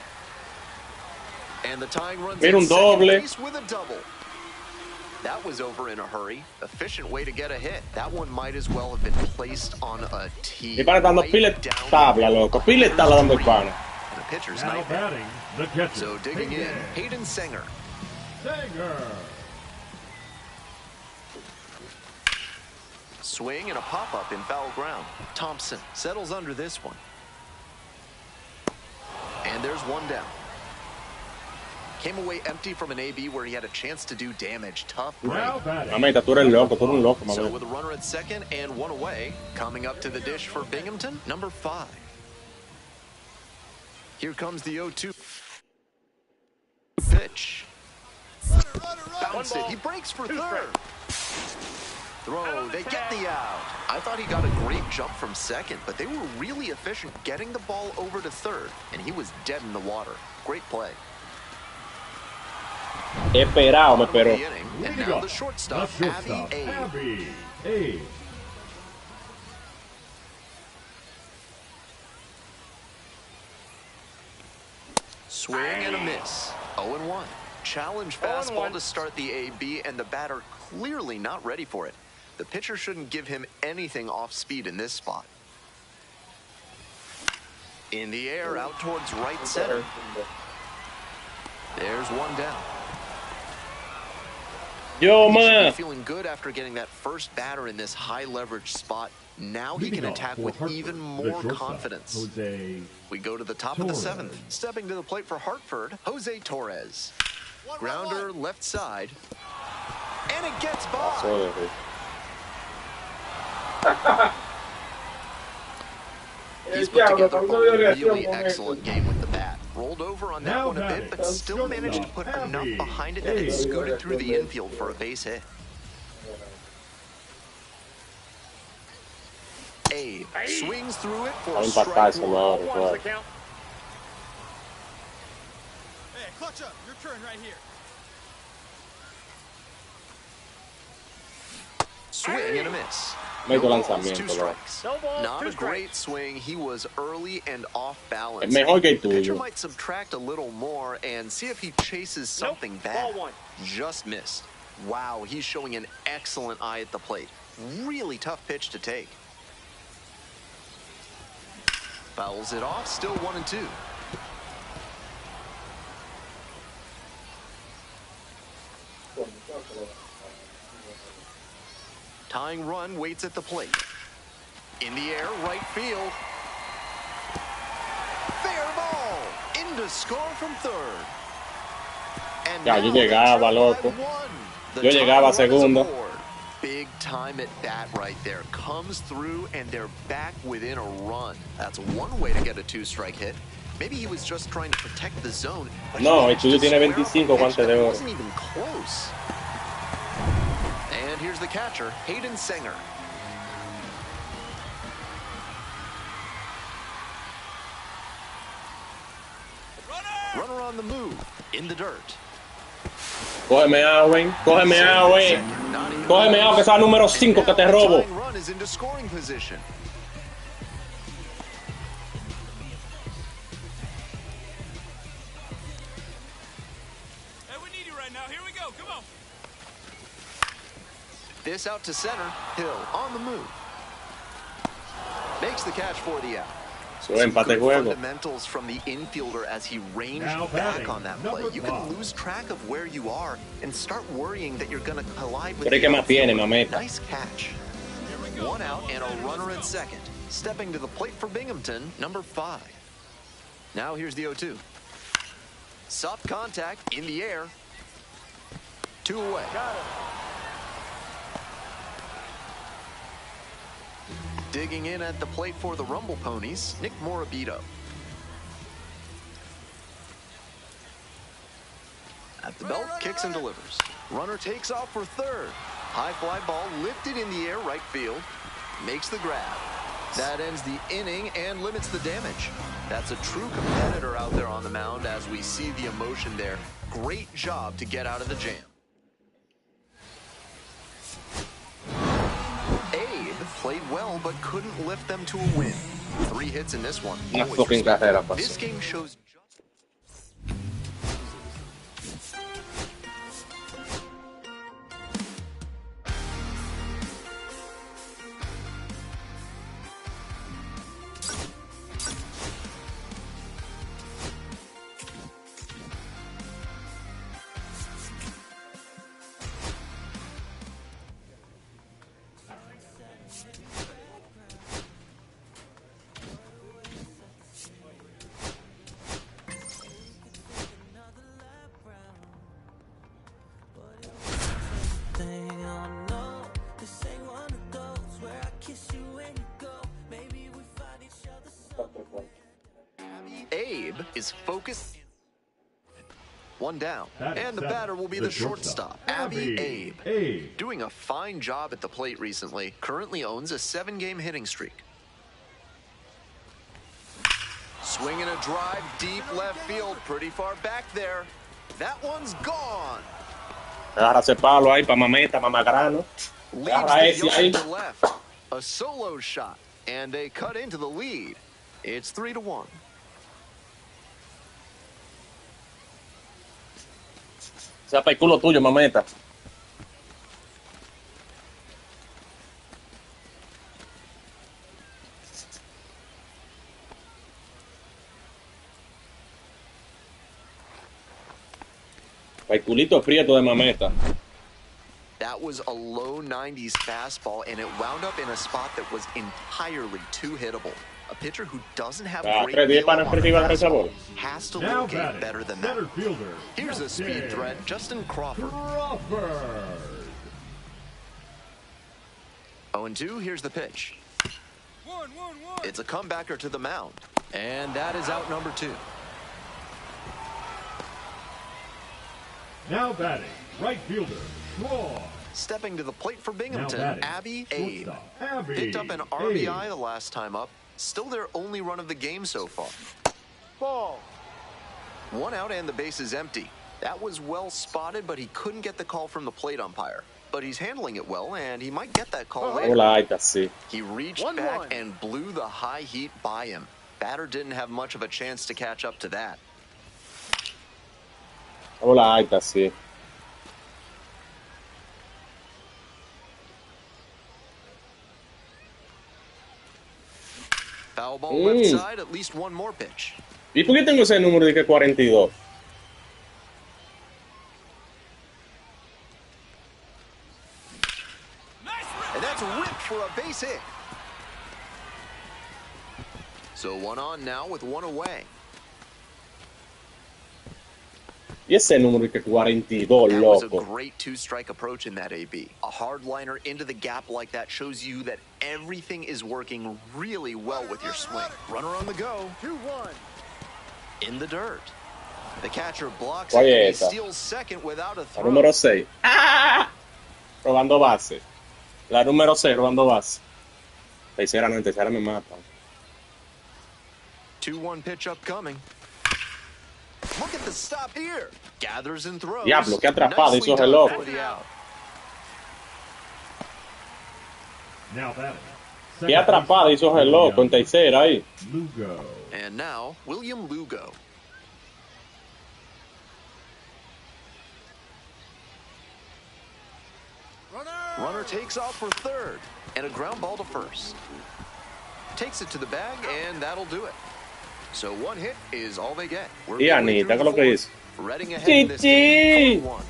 And the tying runs Mira, un in second doble. base with a double. That was over in a hurry. Efficient way to get a hit. That one might as well have been placed on a tee. Y para dando pile tabla, loco. Pile tabla dando el pana. And the pitcher's Now night. batting, the catcher. So digging in, Hayden Sanger. Sanger. Swing and a pop-up in foul ground. Thompson settles under this one. And there's one down. Came away empty from an AB where he had a chance to do damage. Tough break. Now batting. Mameta, tú eres loco, tú eres un loco, So mameta. with a runner at second and 1 away, coming up to the dish for Binghamton, number 5. Here comes the 0-2 pitch. Bounce it. He breaks for third. Throw. They get the out. I thought he got a great jump from second, but they were really efficient getting the ball over to third, and he was dead in the water. Great play. Esperado, me esperó. The inning, and now the shortstop, Abby Abe. Abby Abe. Swing and a miss. 0-1. Challenge fastball to start the AB, and the batter clearly not ready for it. The pitcher shouldn't give him anything off speed in this spot. In the air, out towards right center. There's one down. Yo, He should be man. feeling good after getting that first batter in this high leverage spot. Now he Leading can off attack for with Hartford, even the more shortstop, confidence. Jose We go to the top of the Torres. 7th. Stepping to the plate for Hartford, Jose Torres. Grounder left side. And it gets by. Joder, He's put together a really excellent game with the bat. Rolled over on that Now one a bit, but still managed to put enough behind it that it scooted through the infield for a base hit. Abe swings through it for Va a a impactar strike ese one. ahora, One's claro. the count. Hey, clutch up. Your turn right here. Swing and a miss. Medio No balls, lanzamiento, 2 bro. strikes. No balls, Not 2 a strikes. great swing. He was early and off balance. Es mejor que el The pitcher tuyo. might subtract a little more and see if he chases something Nope, bad. ball 1. Just missed. Wow, he's showing an excellent eye at the plate. Really tough pitch to take. Fouls it off, still 1-2. Tying run waits at the plate. In the air, right field. Fair ball. In to score from third. And Ya, yo llegaba, loco. Yo llegaba a segunda. Big time at bat right there. Comes through and they're back within a run. That's one way to get a two-strike hit. Maybe he was just trying to protect the zone. No, el tuyo tiene 25 guantes de oro. Wasn't even close. And here's the catcher, Hayden Singer. Runner on the move, in the dirt. Cógeme a, güey. Cógeme a, güey. Cógeme a, que es el número 5 que te robo. Run is into scoring position. Hey, we need you right now. Here we go. Come on. This out to center. Hill on the move. Makes the catch for the out. So empate juego. Fundamentals from the infielder as he ranged Now back batting, on that number play. You can 5. lose track of where you are and start worrying that you're going to collide with Pero the que más tiene, outfielder. mameta. Nice catch. One out and a runner at second. Stepping to the plate for Binghamton, number 5. Now here's the 0-2. Soft contact in the air. 2 away. Digging in at the plate for the Rumble Ponies, Nick Morabito. At the belt, kicks and delivers. Runner takes off for third. High fly ball lifted in the air, right field. Makes the grab. That ends the inning and limits the damage. That's a true competitor out there on the mound as we see the emotion there. Great job to get out of the jam. Abe played well but couldn't lift them to a win. 3 hits in this one. Una Always fucking respect. carrera pasó. This game shows just Abe is focused. 1 down. Batting And the seven, batter will be the the shortstop, Abby Abe. Abe. Doing a fine job at the plate recently. Currently owns a 7-game hitting streak. Swinging a drive deep left field. Pretty far back there. That one's gone. Agarra ese palo ahí pa' mameta, mamagrano. Leaves Agarra the ese ahí. yoke to left. A solo shot. And they cut into the lead. It's 3-1. Sea pa' el culo tuyo, mameta. Pa' el culito prieto de mameta. That was a low 90s fastball, and it wound up in a spot that was entirely too hittable. A pitcher who doesn't have great 3-10 feel para on a escribir la reza fastball bola. has to Now locate batting, better than that. center fielder. Here's a speed threat, Justin Crawford. Crawford. 0-2, here's the pitch. It's a comebacker to the mound, and that is out number 2. Now batting, right fielder, Shaw. Stepping to the plate for Now Binghamton, batting, Abby Abe. shortstop, Abby Picked up an RBI Abe. the last time up. Still their only run of the game so far. Ball. 1 out and the base is empty. That was well spotted, but he couldn't get the call from the plate umpire. But he's handling it well, and he might get that call later. Hola, ahí está, sí. He reached 1-1. back and blew the high heat by him. Batter didn't have much of a chance to catch up to that. Hola, ahí está, sí. Foul ball left side, at least one more pitch. ¿Y por qué tengo ese número de que 42? And that's ripped for a base hit. So one on now with one away. Y ese número de que 42, That was a loco. great two-strike approach in that AB. A hard liner into the gap like that shows you that everything is working really well with your swing. Runner on the go. 2-1. In the dirt. The catcher blocks it Oye, and he esta. steals second without a La throw. número 6. ¡Ah! Robando base. La número 6, robando base. Tercera no, en tercera me matan. 2-1 pitch upcoming. Look at the stop here. Gathers and throws. Diablo, qué atrapada Nicely hizo done reloj. for the out. Now batting. Qué atrapada hizo el loco en tercera ahí. Lugo. And now, William Lugo. Runner takes off for third, and a ground ball to first. Takes it to the bag, and that'll do it. So one hit is all they get. We're Y midway Anita, through ¿qué es lo the que fourth. hizo? Reading ahead in this game, 4-1.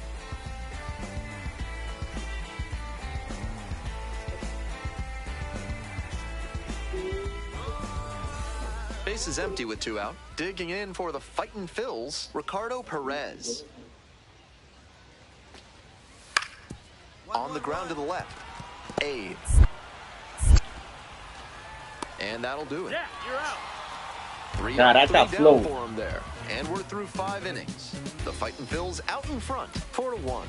Base is empty with two out. Digging in for the fightin' Phils, Ricardo Perez. On the ground to the left, Abe. And that'll do it. Yeah, you're out. Three God, up, that's three a flow. down for him there. And we're through 5 innings. The fightin' Phils out in front, 4-1.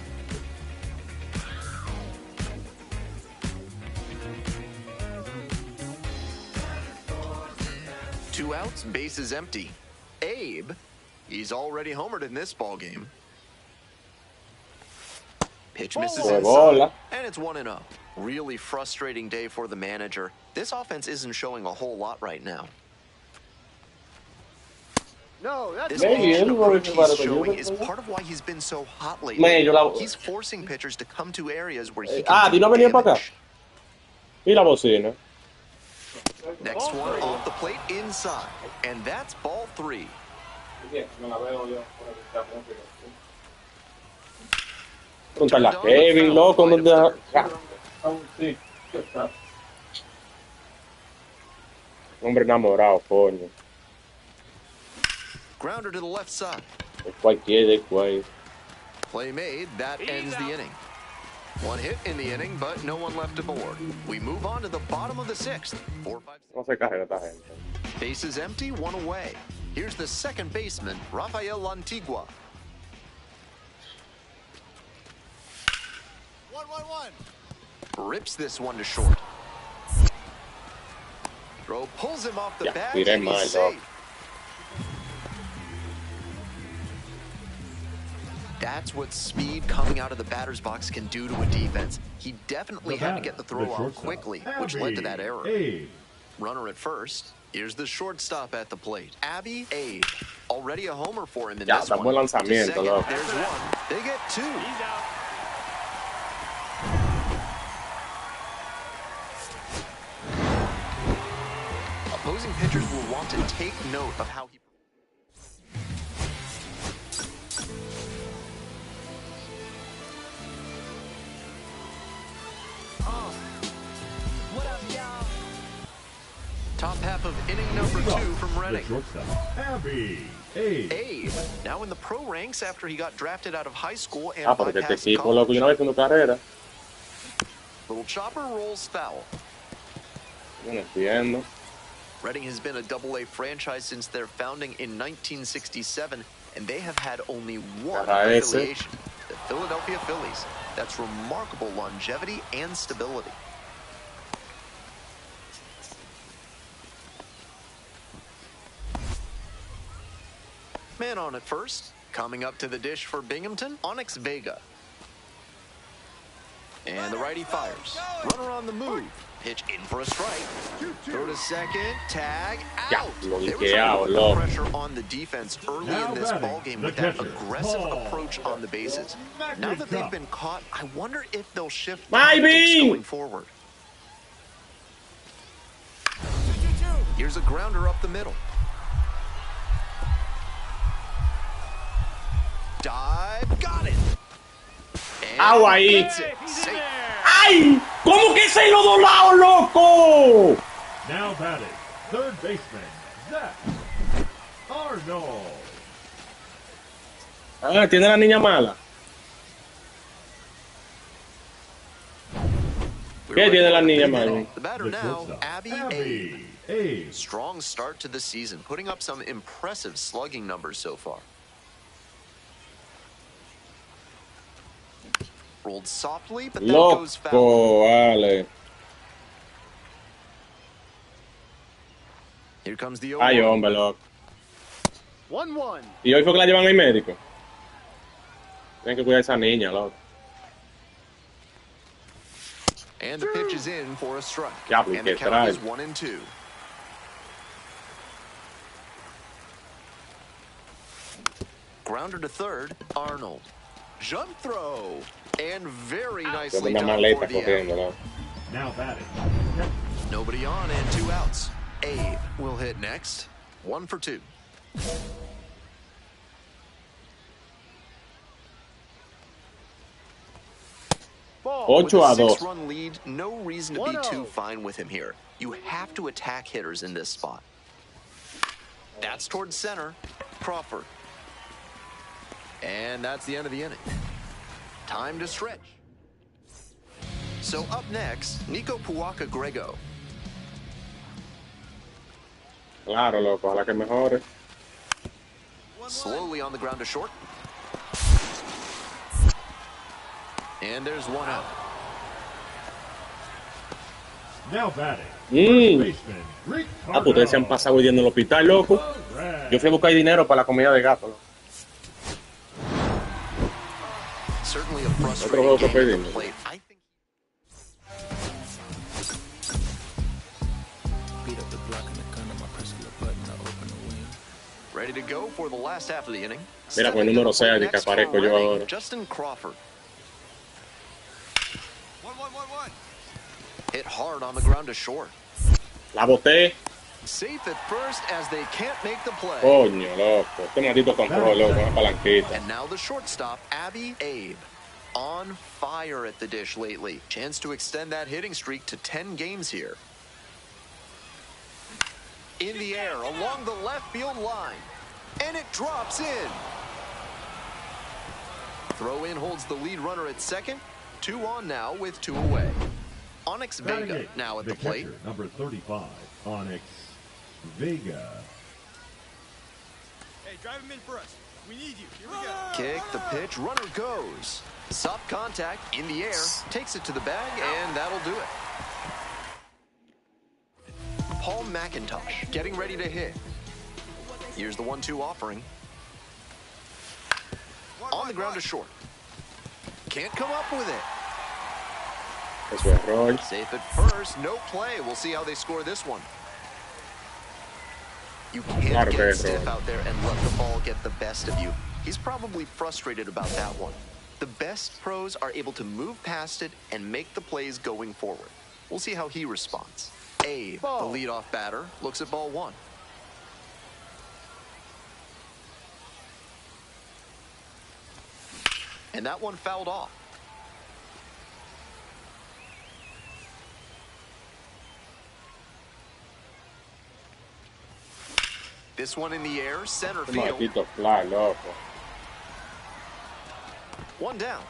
Two outs, base is empty. Abe, he's already homered in this ball game. Pitch misses Fue inside, bola. and it's 1-0. Really frustrating day for the manager. This offense isn't showing a whole lot right now. No, that's This Maybe patient él approach va a he's ayudar, showing ayuda, is ayuda. part of why he's been so hot Man, lately. yo la- He's forcing pitchers to come to areas where he Ah, can ¿y do no venía para acá? damage. Y la bocina. Next one off the plate inside, and that's ball 3. Preguntarle a Kevin, loco, ¿dónde? Hombre enamorado, coño. Grounder to the left side. Es cualquier de cual. Play made, that ends the inning. One hit in the inning, but no one left aboard. We move on to the bottom of the 6th. 4-5. No se carrera esta gente. Bases empty, one away. Here's the second baseman, Rafael Lantigua. 1-1-1. Rips this one to short. Throw pulls him off the Ya, bag, tiré and mal, he's dog. safe. That's what speed coming out of the batter's box can do to a defense. He definitely had to get the throw out quickly, which led to that error. Abe. Runner at first. Here's the shortstop at the plate. Abby Abe. Already a homer for him in Ya, this está one. buen To lanzamiento, second, loco. there's one. They get 2. He's out. Opposing pitchers will want to take note of how he... Top half of inning number 2 from The Reading. shortstop. Abby. Abe. Abe, now in the pro ranks after he got drafted out of high school and Ah, porque este bypassed equipo, loco, yo college. no veo haciendo carrera. Little chopper rolls foul. Yo no entiendo. Reading has been a AA franchise since their founding in 1967, and they have had only one Cara ese. affiliation, the Philadelphia Phillies. That's remarkable longevity and stability. Man on at first. Coming up to the dish for Binghamton, Onyx Vega. And the righty fires. Runner on the move. Pitch in for a strike. Throw to second. Tag Ya, out. lo They were trying liqueado, to put loco. pressure on the defense early Now in this batting, ballgame the with that catcher, aggressive Paul. approach on the bases. Now that they've been caught, I wonder if they'll shift Maybe. tactics going forward. 2-2-2. Here's a grounder up the middle. Dive, got it. And Agua ahí. gets it. Safe. ¡Ay! ¿Cómo que se lo dolao, loco? Now batting, third baseman, Zach Arnold. Ah, tiene la niña mala. ¿Qué tiene la niña mala? The batter The now, shortstop, Abby Abe. Abby Abe. Strong start to the season, putting up some impressive slugging numbers so far. Rolled softly, but that goes foul. Loco, vale. Here comes the Ay, 0-1. hombre, loco. 1-1. ¿Y hoy fue que la llevan al médico? Tienen que cuidar a esa niña, loco. And the pitch is in for a strike. Diablo, And the qué count is strike. 1-2. Grounder to third, Arnold. Jump throw. And very nicely Una done maleta for the out. corriendo, loco. Now batting, Nobody on and 2 outs. Abe will hit next. 1 for 2. Ball. With a 8-2. 6-run lead, no reason to be 1-0. too fine with him here. You have to attack hitters in this spot. That's towards center. Crawford. And that's the end of the inning. Time to stretch. So up next, Nico Puaka Grego. Claro, loco, ojalá que mejore. Slowly on the ground to short. And there's 1 out. now batting, Mm. first baseman, Ah, pues ustedes se han pasado hoy día en el hospital, loco. Yo fui a buscar dinero para la comida de gato, loco. Certainly a Otro frustrating juego que game at the pedimos. plate. I think Beat up the block in the corner, my press the button, I open the window. ready to go for the last half of the inning. Mira, con el número 6 de que aparezco yo ahora. Justin Crawford. 1-1-1-1. Hit hard on the ground to short. La boté. Safe at first as they can't make the play. Coño, loco. Este maldito control, loco, una palanquita. And now the shortstop, Abby Abe. On fire at the dish lately. Chance to extend that hitting streak to 10 games here. In the air, along the left field line. And it drops in. Throw in holds the lead runner at second. 2 on now with 2 away. Onyx batting Vega eighth, now at the the plate. catcher, number 35, Onyx Vega. Hey, drive him in for us. We need you. Here we go. Kick, the pitch, runner goes. Soft contact in the air, takes it to the bag, and that'll do it. Paul McIntosh getting ready to hit. Here's the 1-2 offering. On the ground to short. Can't come up with it. Eso es error. Safe at first, no play. We'll see how they score this one. You can't Claro que get es stiff error. out there and let the ball get the best of you. He's probably frustrated about that one. The best pros are able to move past it and make the plays going forward. We'll see how he responds. Abe, the Ball. leadoff batter, looks at ball 1. And that one fouled off. This one in the air, center Este field. maldito fly, loco. 1 down.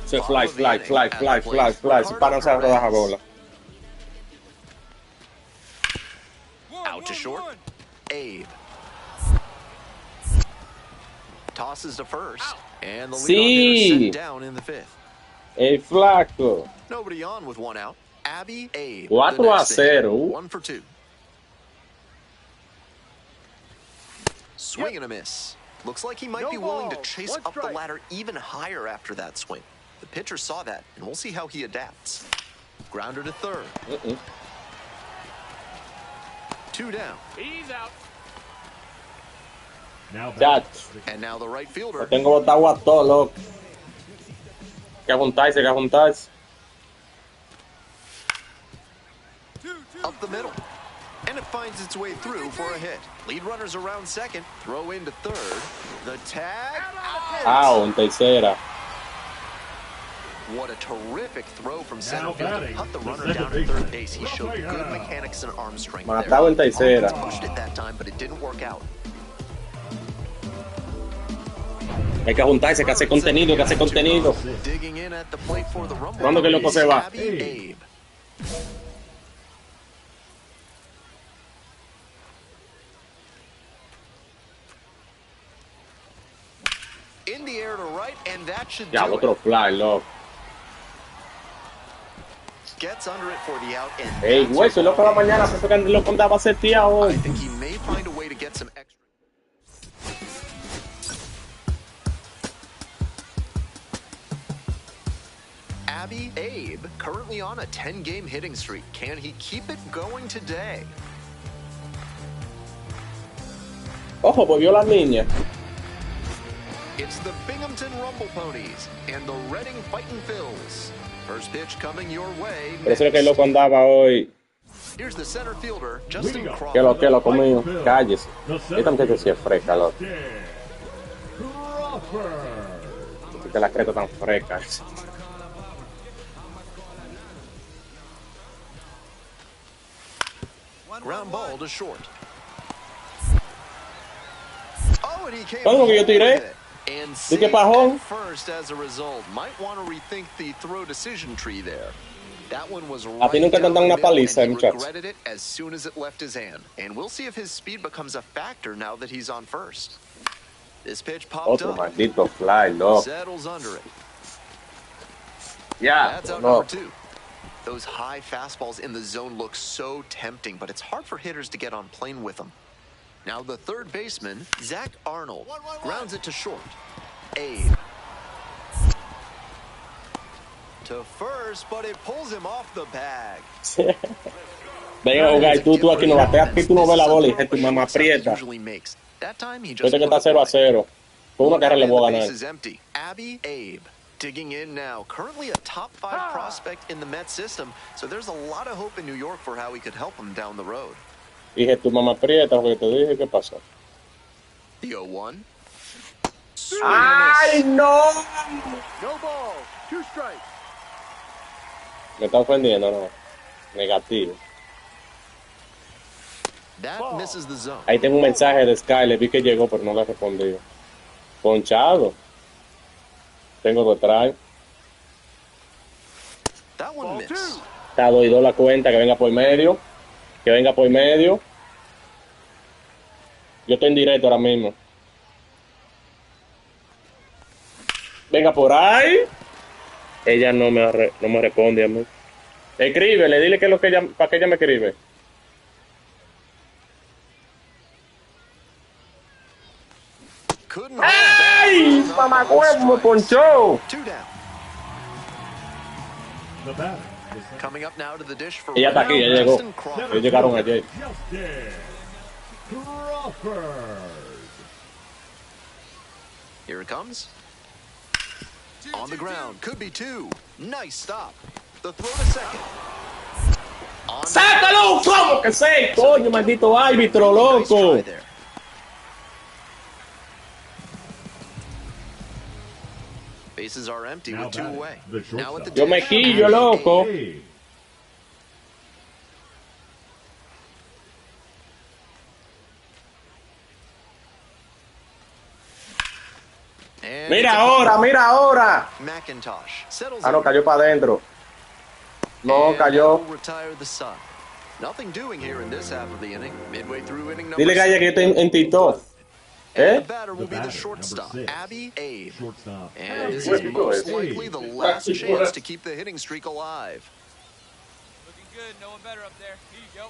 Ese fly. Páranse a rodar a bola. Out to short. Abe. Tosses to first. And the leadoff Sí. hitter sent down in the 5th. El flaco. Nobody on with 1 out. Abby Abe. 4-0. 1 for 2. Swing and a miss. Looks like he might No be willing to balls. chase 1 up the strike. ladder even higher after that swing. The pitcher saw that, and we'll see how he adapts. Grounder to third. 2 down. He's out. Now Chat. batting, And now the right fielder. Lo tengo botado a todo, loco. Que juntarse. up the middle. And it finds its way through for a hit. Lead runners around second. Throw into third. The tag. Out en tercera. What a terrific throw from center Now field to batting, put the the runner center down at third baseman. base. He showed good mechanics and arm strength there. Matado en tercera. Offense pushed it that time, but it didn't work out. Hay que juntarse, que hace contenido, que hace contenido. Digging in at the plate for the Rumble. ¿Cuándo que loco se va? Abby Abe. In the air to right, and that should Ya, do otro it. fly, loco. Gets under it for the out, and Ey, that's güey, soy loco la mañana, pensé que loco andaba seteado I hoy. think he may find a way to get some extra. Abby Abe, currently on a 10-game hitting streak. Can he keep it going today? Ojo, volvió la niña. It's the Binghamton Rumble Ponies and the Reading Fighting Phils. First pitch coming your way. Por eso es que el loco andaba hoy. Here's the center fielder, Justin Que Crawford. lo conmigo. Cállese. Esta muchacha sí es fresca, loco. Que la creta tan fresca. Ground ball to short. Oh, and he came ¿Cómo que yo tiré? with it. And ¿Y qué safe pasó? at first as a result. Might want to rethink the throw decision tree there. That one was right A ti nunca te han down dado the una middle, paliza, and he muchacho. regretted it as soon as it left his hand. And we'll see if his speed becomes a factor now that he's on first. This pitch popped Otro up. maldito fly, loco. Settles under it. Ya, That's out no. number two. Those high fastballs in the zone look so tempting, but it's hard for hitters to get on plane with them. Now the third baseman, Zach Arnold, grounds it to short. Abe. To first, but it pulls him off the bag. Venga a jugar, tú aquí no bateas, aquí tú no ves la bola y dices tu mamá aprieta. Usually makes. That time he just Vete que put está it wide. 0-0. Con una carrera le voy a The ganar. base is empty. Abby Abe digging in now. Currently a top 5 prospect in the Mets system, so there's a lot of hope in New York for how he could help him down the road. Dije tu mamá aprieta, porque te dije qué pasó. The 0-1. ¡Ay, no! No ball. 2 strikes. Me está ofendiendo, no. Negativo. That misses the zone. Ahí tengo un mensaje de Sky, le vi que llegó, pero no le he respondido. Ponchado. Tengo detrás. That one missed. Está doido la cuenta, que venga por medio. Que venga por medio. Yo estoy en directo ahora mismo. Venga por ahí. Ella no me responde a mí. Escríbele, dile que es lo que ella, para que ella me escribe. Couldn't ¡Ay! ¡Mamacuevo me ponchó! 2 down. The batter Coming up now to the dish for Ella está aquí, ya llegó. Justin Crawford. Ellos llegaron ayer. Justin Crawford. Here it comes. On the ground. Could be 2. Nice stop. The throw to second. On the- ¡Sácalo! ¿Cómo que sé? Coño, maldito árbitro, Nice loco. try there. Bases are empty Now with 2 batting, away. the shortstop. Now at the Yo me dish, quillo, Abby loco. Abe. Hey. And Mira it's a ahora, mira ahora. McIntosh settles Ah, no, in. cayó para adentro. No, And cayó. that'll retire the sun. Nothing doing here in this half of the inning. Midway through inning number Dile que haya que yo estoy en TikTok. And ¿Eh? the batter will The be the batter, shortstop, number 6. Abby Abe. Shortstop. And this Hey. is most Hey. likely the last chance to keep the hitting streak alive. Looking good. No one better up there. Here you go.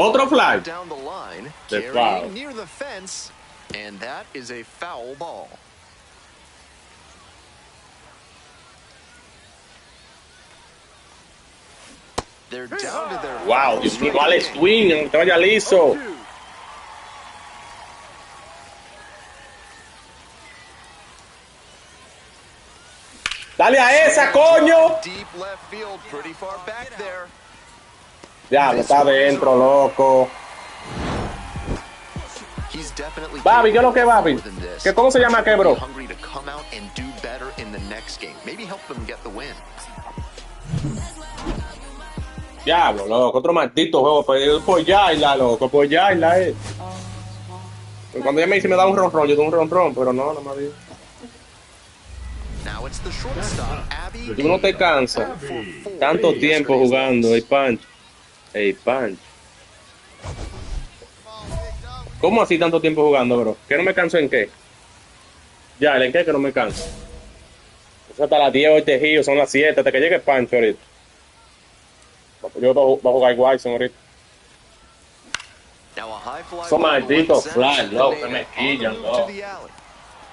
Otro fly. Down the line, The carrying foul. near the fence, and that is a foul ball. They're down to their Wow, final Dios mío, strike vale of the game. swing, aunque te vaya liso. 2. Dale a esa, coño. Deep left field, pretty far back there. Diablo, está adentro, loco. He's definitely Babi, ¿qué es lo que es Babi? ¿Qué, ¿Cómo se llama qué, bro? Hungry to come out and do better in the next game. Maybe help them get the win. Diablo, loco, otro maldito juego. Por Yaila, loco, por Yaila, Cuando ella me dice me da un ronron, yo doy un ronron, pero no me digo. Now it's the shortstop, Abby. Tú no te cansas. Tanto tiempo jugando, Pancho. Pancho. ¿Cómo así tanto tiempo jugando, bro? ¿Que no me canso en qué? Ya, ¿en qué que no me canso? Es hasta las 10 hoy tejido, son las 7, hasta que llegue Pancho ahorita. Yo voy a jugar igual, ahorita. Son malditos flash, loco, que me quillan, loco.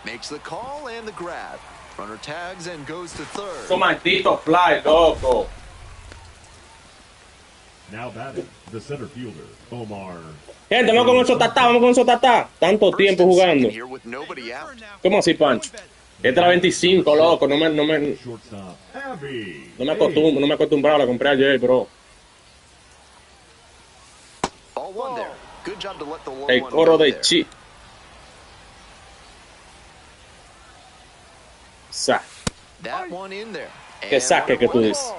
Makes the call and the grab. Runner tags and goes to third. Son malditos flash, loco. Now batting, the center fielder, Omar. Gente, vamos con esos tatá, vamos con esos tatá. Tanto tiempo jugando. ¿Cómo así, Pancho? Esta es la 25, loco. No me acostumbraba, la compré ayer, bro. El coro de Chi. Sa. ¿Qué saque que tú dices?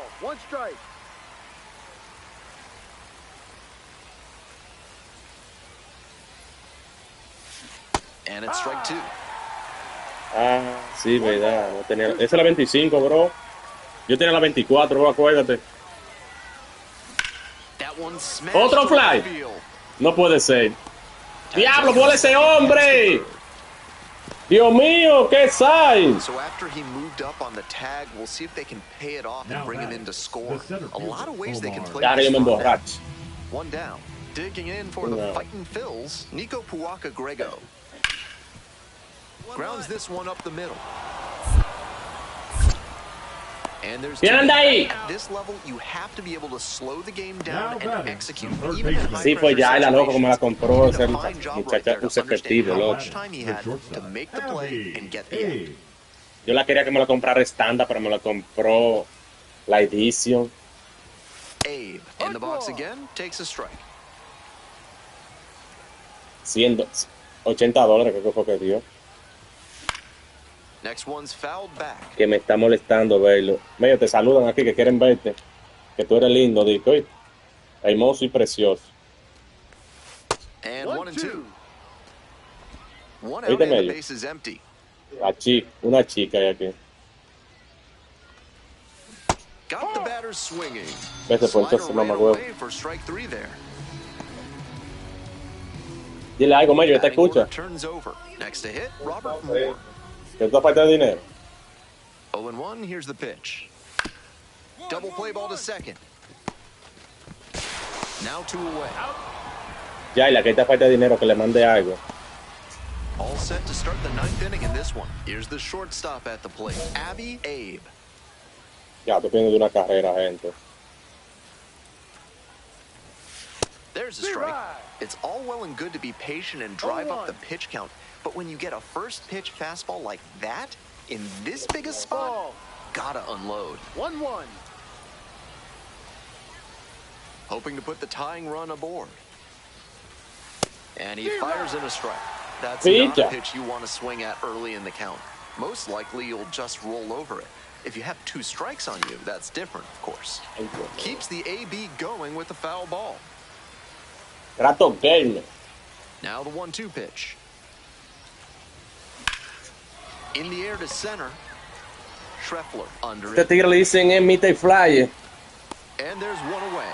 And it's strike two. Ah, sí, verdad. No tenía... Esa es la 25, bro. Yo tenía la 24, bro, acuérdate. Otro fly. No puede ser. ¡Diablo, bola ese hombre! Dios mío, qué sign. So after he moved up on the tag, we'll see if they can pay it off and bring him in to score. A lot of ways they can play. Ahora yo me emborracho. One down. Digging in for the fighting Phils, Nico Puaka Grego. Grounds this one up the middle. And there's at this level, you have to be able to slow the game down and execute. Sí, pues ya la loco como la compró ese muchacha usa efectivo, loco. Yo la quería que me la comprara estándar, pero me la compró la edición. Abe in the box again, takes a strike. $80 creo que fue que dio. Next one's fouled back. Que me está molestando verlo. Medio te saludan aquí que quieren verte. Que tú eres lindo, Dico. Hermoso y precioso. And 1-2. One out and the base is empty. Una chica hay aquí. Got the batter swinging. Vete por entonces, mamá huevo. For strike three there. Dile algo, Mayo, te escucha. Turns over. Next to hit, Robert Moore. ¿Que tú falta de dinero? 0-1, here's the pitch. Double play ball to second. Now 2 away. Ya, y la que te falta de dinero, que le mande algo. All set to start the 9th inning in this one. Here's the shortstop at the plate, Abby Abe. Ya, estoy pidiendo de una carrera, gente. There's a strike. It's all well and good to be patient and drive up the pitch count, but when you get a first pitch fastball like that, in this big a spot, gotta unload. 1-1. Hoping to put the tying run aboard. And he fires in a strike. That's not a pitch you want to swing at early in the count. Most likely you'll just roll over it. If you have 2 strikes on you, that's different, of course. Keeps the AB going with the foul ball. Trato game. Now the 1-2 pitch. In the air to center. Schreffler under it. Este tigre le dicen Mita y Fly. And there's one away.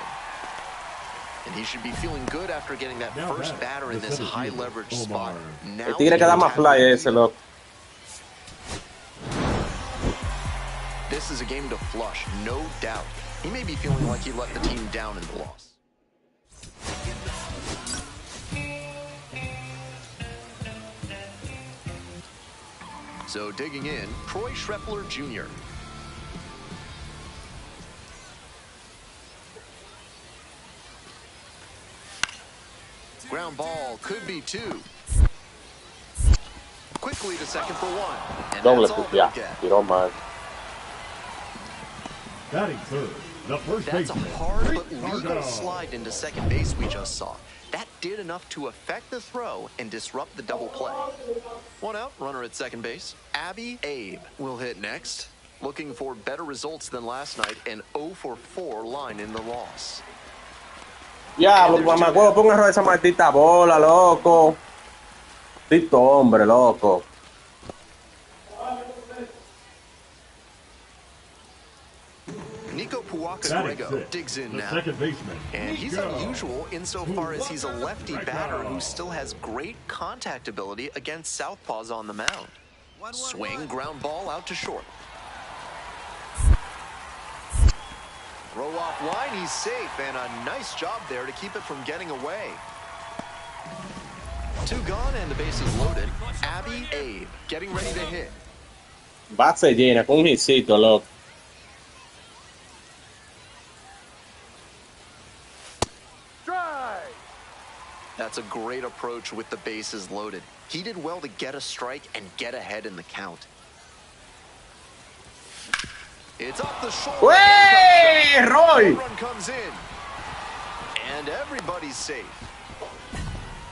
And he should be feeling good after getting that first batter in this high leverage spot. El tigre que da más fly ese, loco. This is a game to flush, no doubt. He may be feeling like he let the team down in the loss. So digging in, Troy Schreffler Jr. Ground ball could be 2. Quickly to second for 1. And Doble that's all ya, they'll get. tiró mal. Batting third, the first That's a baseman. hard but Ricardo. legal slide into second base we just saw. That did enough to affect the throw and disrupt the double play. One out, runner at second base. Abby Abe will hit next. Looking for better results than last night, an 0-for-4 line in the loss. Diablo, mamacuevo, pon error esa maldita bola, loco. Tito hombre, loco. Nico Batting Puaka-Grego sixth, digs in the now. second baseman. And he's Nico. unusual insofar as he's a lefty batter who still has great contact ability against southpaws on the mound. Swing, ground ball out to short. Throw off line, he's safe, and a nice job there to keep it from getting away. Two gone and the bases loaded. Abby Abe getting ready to hit. Base llena con un hitcito, loco. That's a great approach with the bases loaded. He did well to get a strike and get ahead in the count. It's off the shoulder. ¡Wey, Roy! Run comes in. And everybody's safe.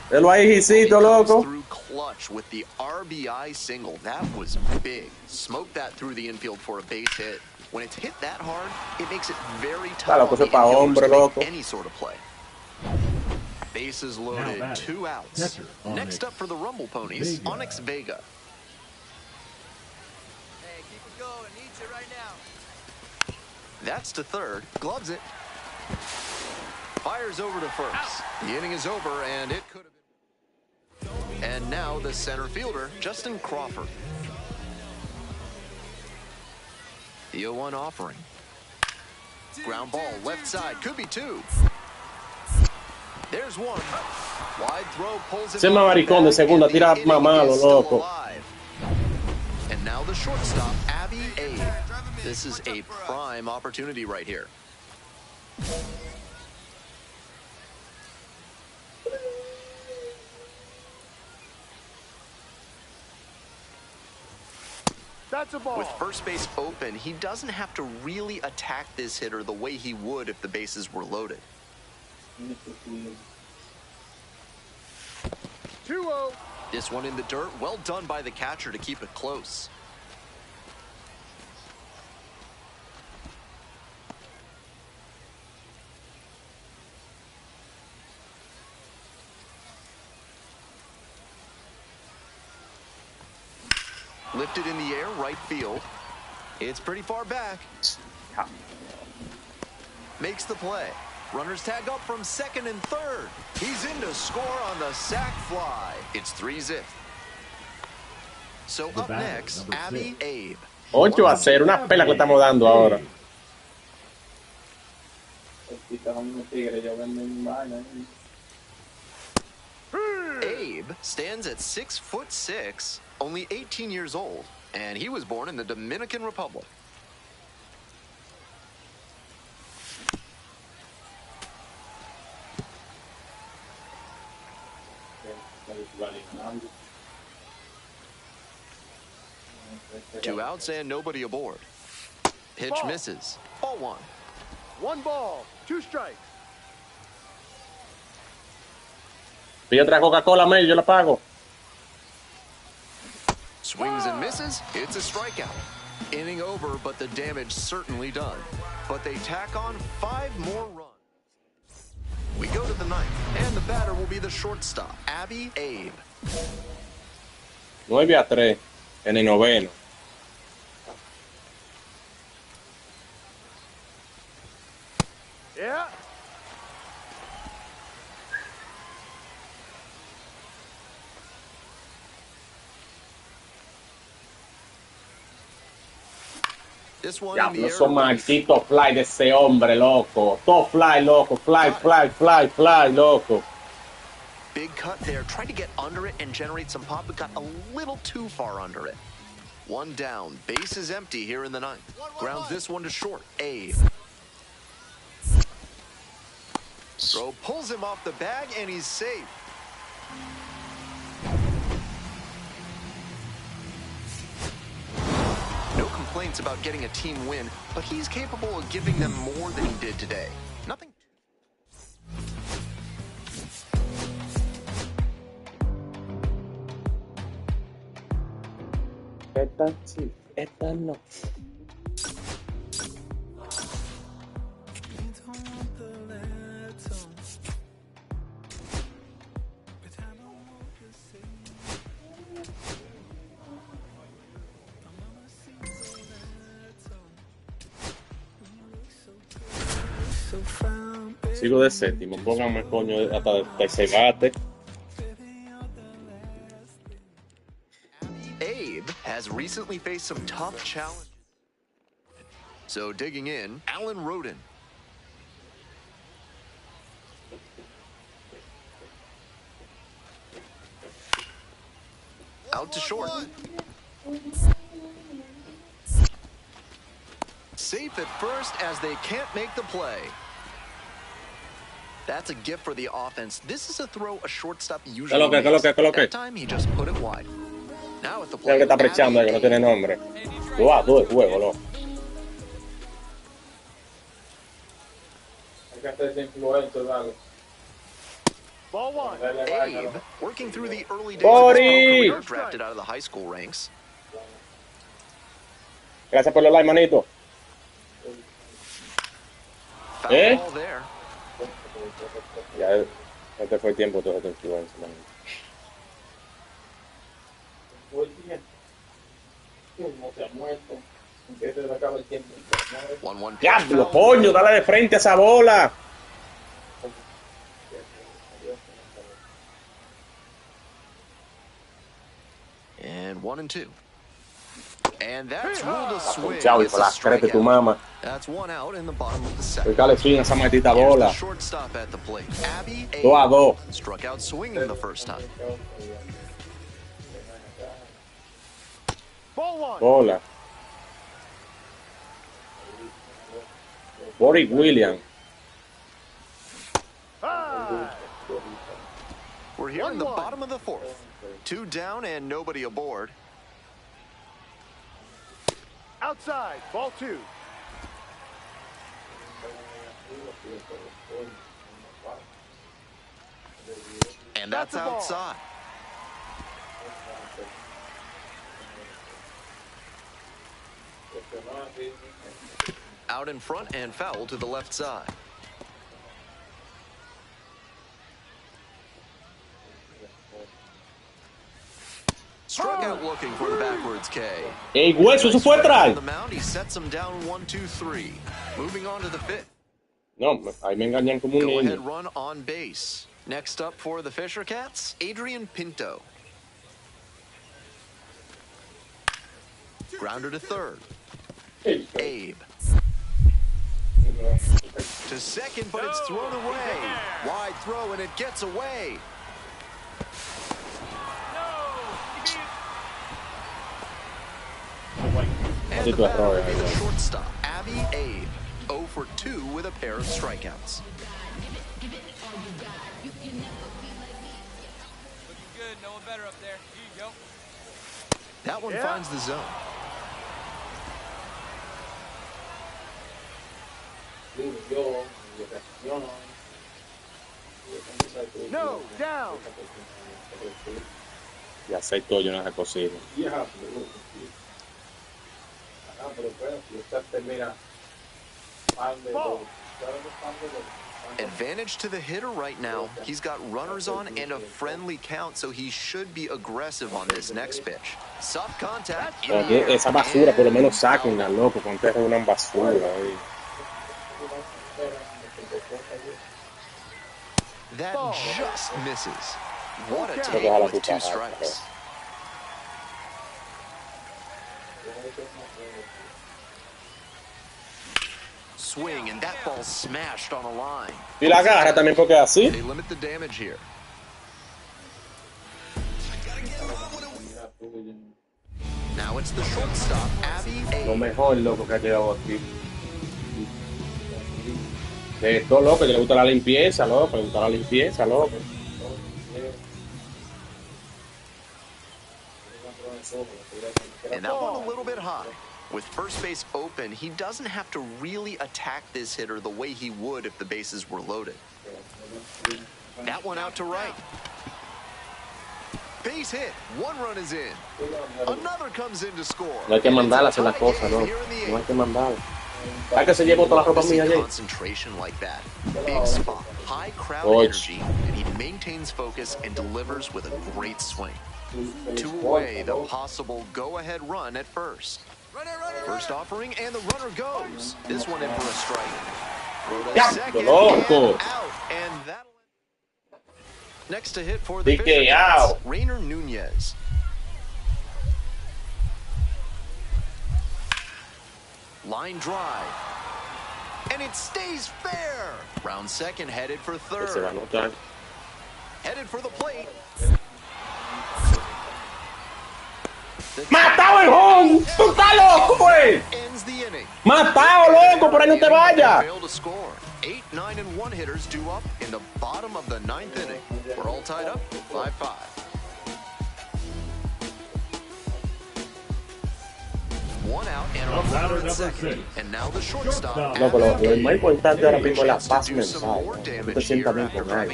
Velo ahí, hitcito, loco. Through clutch with the RBI single. That was big. Smoked that through the infield for a base hit. When it's hit that hard, it makes it very tough Claro, on que the eso pa' infielders hombre, to make loco. any sort of play. Bases loaded, batting, 2 outs. catcher, Next Onyx up for the Rumble Ponies, Vega. Onyx Vega. Hey, keep it going. Needs it right now. That's to third. Gloves it. Fires over to first. The inning is over, and it could have been. And now the center fielder, Justin Crawford. The 0-1 offering. Ground ball, left side, could be 2. There's 1. Wide throw pulls him Ese off the maricón de back, segunda and the tira inning mamado, is still loco. alive. And now the shortstop, Abby Abe. This is a prime opportunity right here. That's a ball. With first base open, he doesn't have to really attack this hitter the way he would if the bases were loaded. 2-0. This one in the dirt, well done by the catcher to keep it close. Lifted in the air, right field. It's pretty far back. Makes the play. Runners tag up from second and third. He's in to score on the sac fly. It's 3-zip. So The up batter, next, number Abby 6. Abe. 8-0, una pela que estamos dando ahora. Abe stands at 6'6", only 18 years old, and he was born in the Dominican Republic. Two outs and nobody aboard. Pitch Ball. misses. Ball 1. 1 ball, 2 strikes. Pide otra Coca-Cola, Mel, yo la pago. Swings and misses. It's a strikeout. Inning over, but the damage certainly done. But they tack on 5 more runs. We go to the 9th, and the batter will be the shortstop, Abby Abe. 9-3 en el noveno. Yeah. This one in the Diablo, air. esos malditos fly de ese hombre, loco. Todo fly, loco. Fly, fly, fly, fly, loco. Big cut there. Tried to get under it and generate some pop, but got a little too far under it. 1 down. Base is empty here in the 9th. Grounds this one to short. Abe. Throw pulls him off the bag, and he's safe. No complaints about getting a team win, but he's capable of giving them more than he did today. Nothing. Esta no. Sigo de séptimo, pónganme coño hasta de ese bate. Abe has recently faced some tough challenges. So digging in, Alan Roden. Out to short. Safe at first as they can't make the play. That's a gift for the offense. This is a throw a shortstop usually makes. That time he just put it wide. Now at the plate, que está brechando ahí, que no tiene nombre. 2-2 el juego, loco. Hay que hacerse influencer, dale. Ball one. Abe, working through the early days of his pro career, drafted out of the high school ranks. Gracias por el like, manito. Foul ball there. Ya, este fue el tiempo todo este influencer, manito. No se ha muerto. Empieza a acabar el tiempo. 1-1. Diablo, coño, dale de frente a esa bola. And 1-2. And that's ruled a swing. Chao, y It's por a la creta tu strikeout. mamá. That's one out in the bottom of the second. Dale swing a esa maldita Here's bola. the shortstop at the plate. Abby 2-2. struck out swinging the first time. Ball one. Bola. Boric Williams. High. We're here in the 1-1. bottom of the fourth. 2 down and nobody aboard. Outside. Ball two. And that's That's a ball. outside. Out in front and foul to the left side. Struck out looking for the backwards K. Ey, hueso, eso fue atrás. On the mound, he sets him down 1-2-3. Moving on to the fifth. No, ahí me engañan como un Go ahead niño. run on base. Next up for the Fisher Cats, Adrian Pinto. Grounder to third. Abe. To second, but it's thrown away. Wide throw, and it gets away. And the batter will be the shortstop, Abby Abe. 0 for 2 with a pair of strikeouts. Looking good. No one better up there. Here you go. That one finds the zone. No. Down. Ya acepto yo en esa cocina. Ball. Advantage to the hitter right now. He's got runners on and a friendly count, so he should be aggressive on this next pitch. Soft contact. In the air. Esa basura, por lo menos sáquenla, loco, con ustedes una basura ahí. That just misses. What a Okay. take with 2 strikes. Swing, and that ball smashed on a line. Y la agarra también porque es así. They limit the damage here. Now it's the shortstop, Abby Lo A. mejor, loco, que ha llegado aquí. De todo, loco, que le gusta la limpieza, loco, le gusta la limpieza, loco. And that one a little bit high. With first base open, he doesn't have to really attack this hitter the way he would if the bases were loaded. That one out to right. Base hit. One run is in. Another comes in to score. No hay que mandarla a hacer la cosa, no. No hay que mandarla. Hay que se llevó toda la ropa mía allí. Concentration like that. Big spot, high crowd energy, and he maintains focus and delivers with a great swing. Two away, the possible go-ahead run at first. First offering, and the runner goes. This one in for a strike. Second, loco. out, and that'll... Next to hit for the Fisher Rainer Nunez. Line drive. And it stays fair. Round second headed for third. Headed for the plate. ¡Matado el home! ¡Tú estás loco, güey! ¡Matado, loco! ¡Por ahí no te vayas! 8, 9, and 1 hitters due up in the bottom of the 9th inning. We're all tied up 5-5. One out and a runner at second. And now the shortstop. No, pero lo más importante ahora mismo es la paz mental. Tú te sientas bien con él.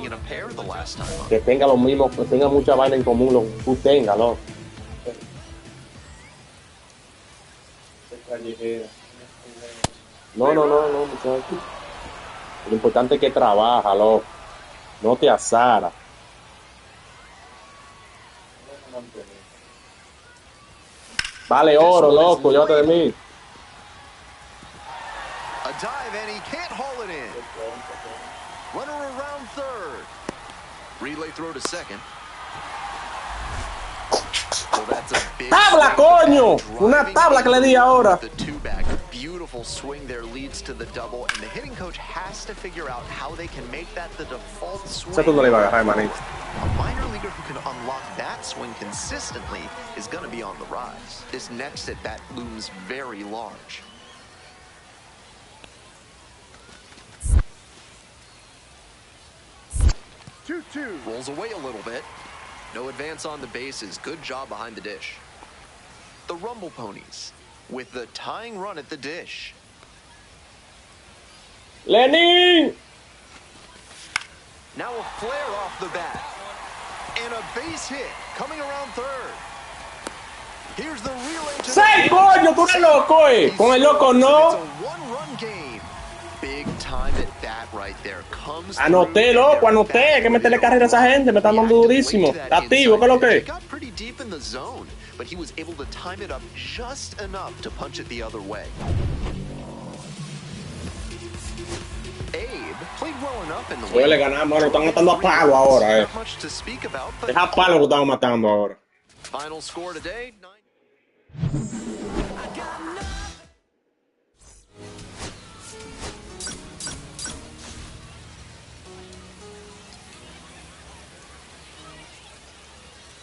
Que tenga lo mismo, que tenga mucha vaina en común, lo que tú tengas, ¿no? No, muchachos. Lo importante es que trabaja, loco. No te azara. Vale oro, loco, llévate de mí. A dive and he can't haul it in. Runner around third. Relay throw to second. Well, that's a big ¡Tabla, coño! Una tabla que le di ahora. The two-back, beautiful swing there leads to the double, and the hitting coach has to figure out how they can make that the default swing. Tú no le iba a agarrar, manito. A minor leaguer who can unlock that swing consistently is going to be on the rise. This next at bat looms very large. Rolls away a little bit. No advance on the bases. Good job behind the dish. The Rumble Ponies with the tying run at the dish. ¡Lenin! Now a flare off the bat. And a base hit coming around third. Here's the relay to ¡Sí, coño! ¡Tú eres loco, eh! Con el loco no. It's a one-run game. Big time at bat right there. Comes anoté, loco, anoté. Que meterle carrera a esa gente. Me están dando durísimo. Está activo, ¿qué es lo que es? Got pretty deep in the zone, but he was able to time it up just enough to punch it the other way. Abe played well enough in the Hoy le ganamos, lo están matando a palo ahora, Not much to speak about, but es a palo lo están matando ahora. Final score today, 9.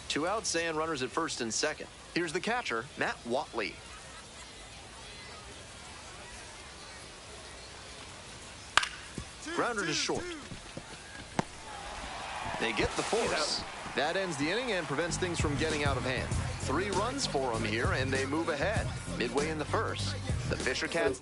Two outs and runners at first and second. Here's the catcher, Matt Watley. Grounder to short. They get the force. That ends the inning and prevents things from getting out of hand. 3 runs for them here, and they move ahead. Midway in the first, the Fisher Cats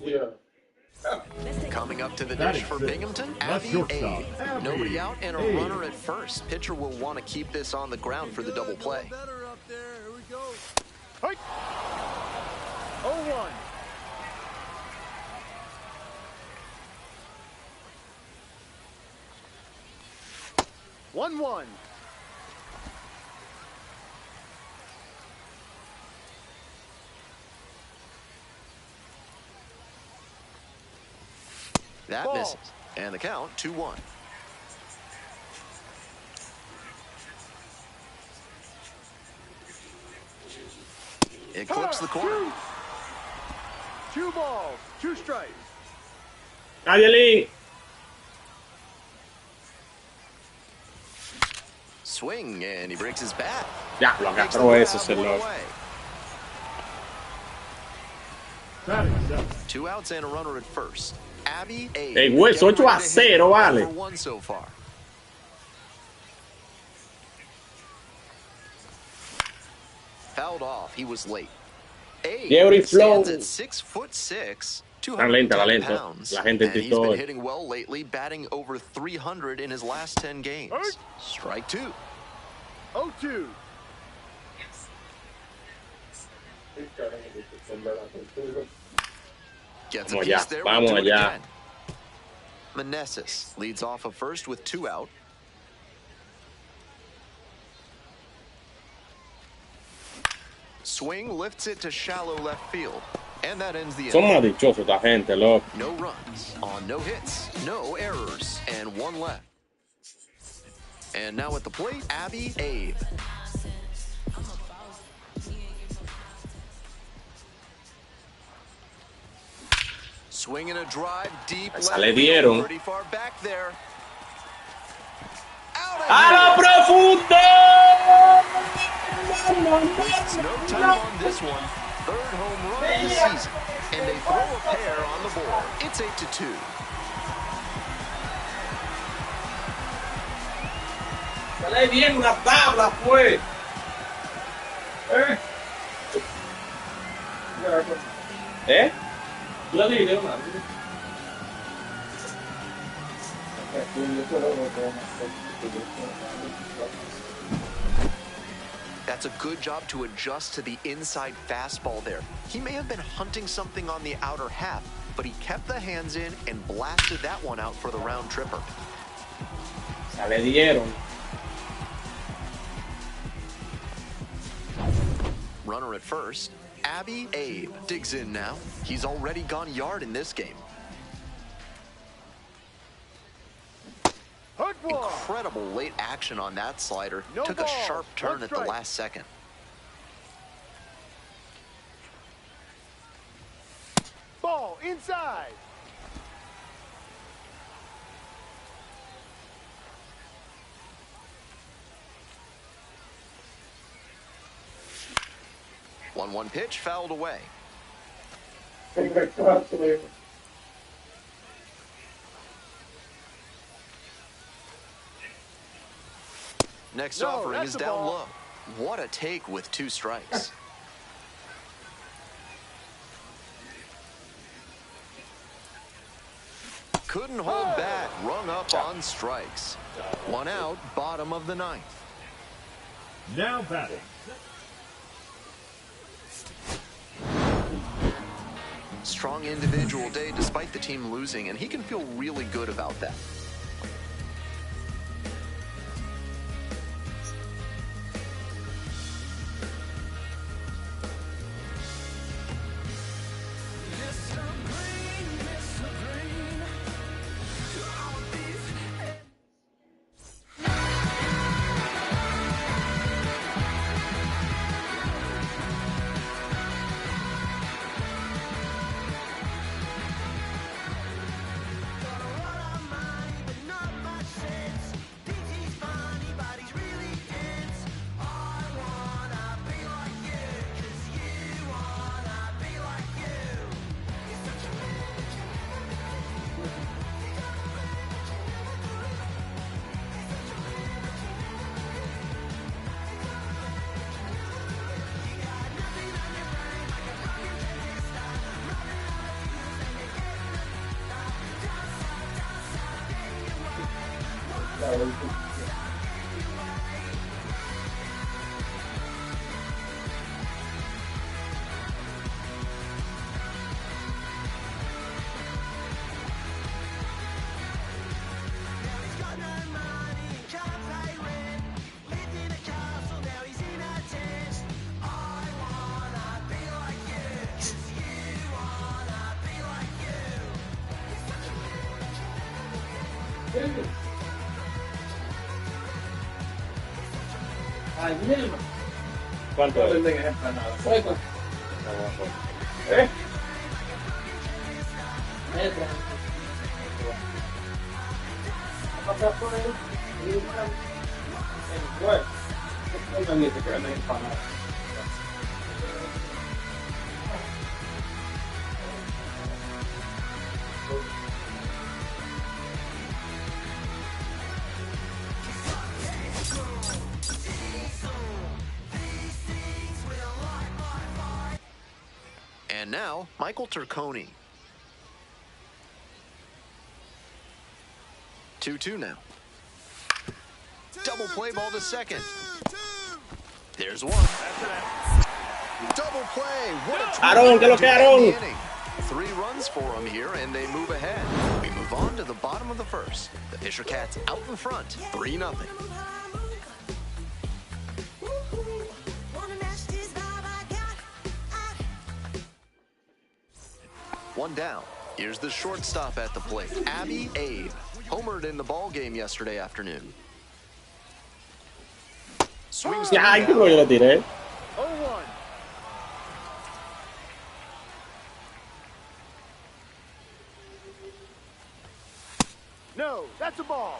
coming up to the dish for Binghamton. Abby A. Nobody out and a runner at first. Pitcher will want to keep this on the ground for the double play. Better up there. Here we go. Hey. 0-1. One. That Ball. misses. And the count, 2-1. It clips the corner. 2 balls, 2 strikes. Ayeli. Swing, and he breaks his bat. Ya, lo agarró ese celular. 2 outs and a runner at first. Abby A. El hueso 8-0, vale. 1 so far. Fouled off. He was late. Jerry Abe Flow. stands at 6'6", Tan lenta, 210 lento. pounds, La gente en and he's been TikTok. hitting well lately, batting over 300 in his last 10 games. Strike two. 0-2. Gets a Vamos piece allá, there. vamos We'll do it allá. again. Meneses leads off of first with 2 out. Swing lifts it to shallow left field. And that ends the Son inning. más dichosos esta gente, loco. No runs on no hits, no errors, and 1 left. And now at the plate, Abby Abe. Swinging a drive deep Esa left le field, dieron. pretty far back there. Out of ¡A lo here. profundo! Wastes no time on this one. Third home run of the season. And they throw a pair on the board. It's 8-2. Sale bien una tabla, pues. ¿Eh? Yo diré una. That's a good job to adjust to the inside fastball there. He may have been hunting something on the outer half, but he kept the hands in and blasted that one out for the round tripper. Sale dieron. Runner at first. Abby Abe digs in now. He's already gone yard in this game. Hook one. Incredible late action on that slider. No Took a ball. sharp turn One at the strike. last second. Ball inside. One pitch fouled away. Next No, offering that's is a down ball. low. What a take with 2 strikes. Couldn't hold back, rung up on strikes. 1 out, bottom of the 9th. Now batting. Strong individual day despite the team losing, and he can feel really good about that. ¿Cuánto es? ¿Eh? And now, Michael Turconi. 2-2 now. Double play ball to second. There's one. Double play. What a Aaron, ¿qué lo que, Aaron? 3 runs for him here, and they move ahead. We move on to the bottom of the first. The Fisher Cats out in front, 3-0. One down. Here's the shortstop at the plate, Abby Abe. Homered in the ball game yesterday afternoon. Swings. Ay, que yo le tiré. 0-1. No, that's a ball.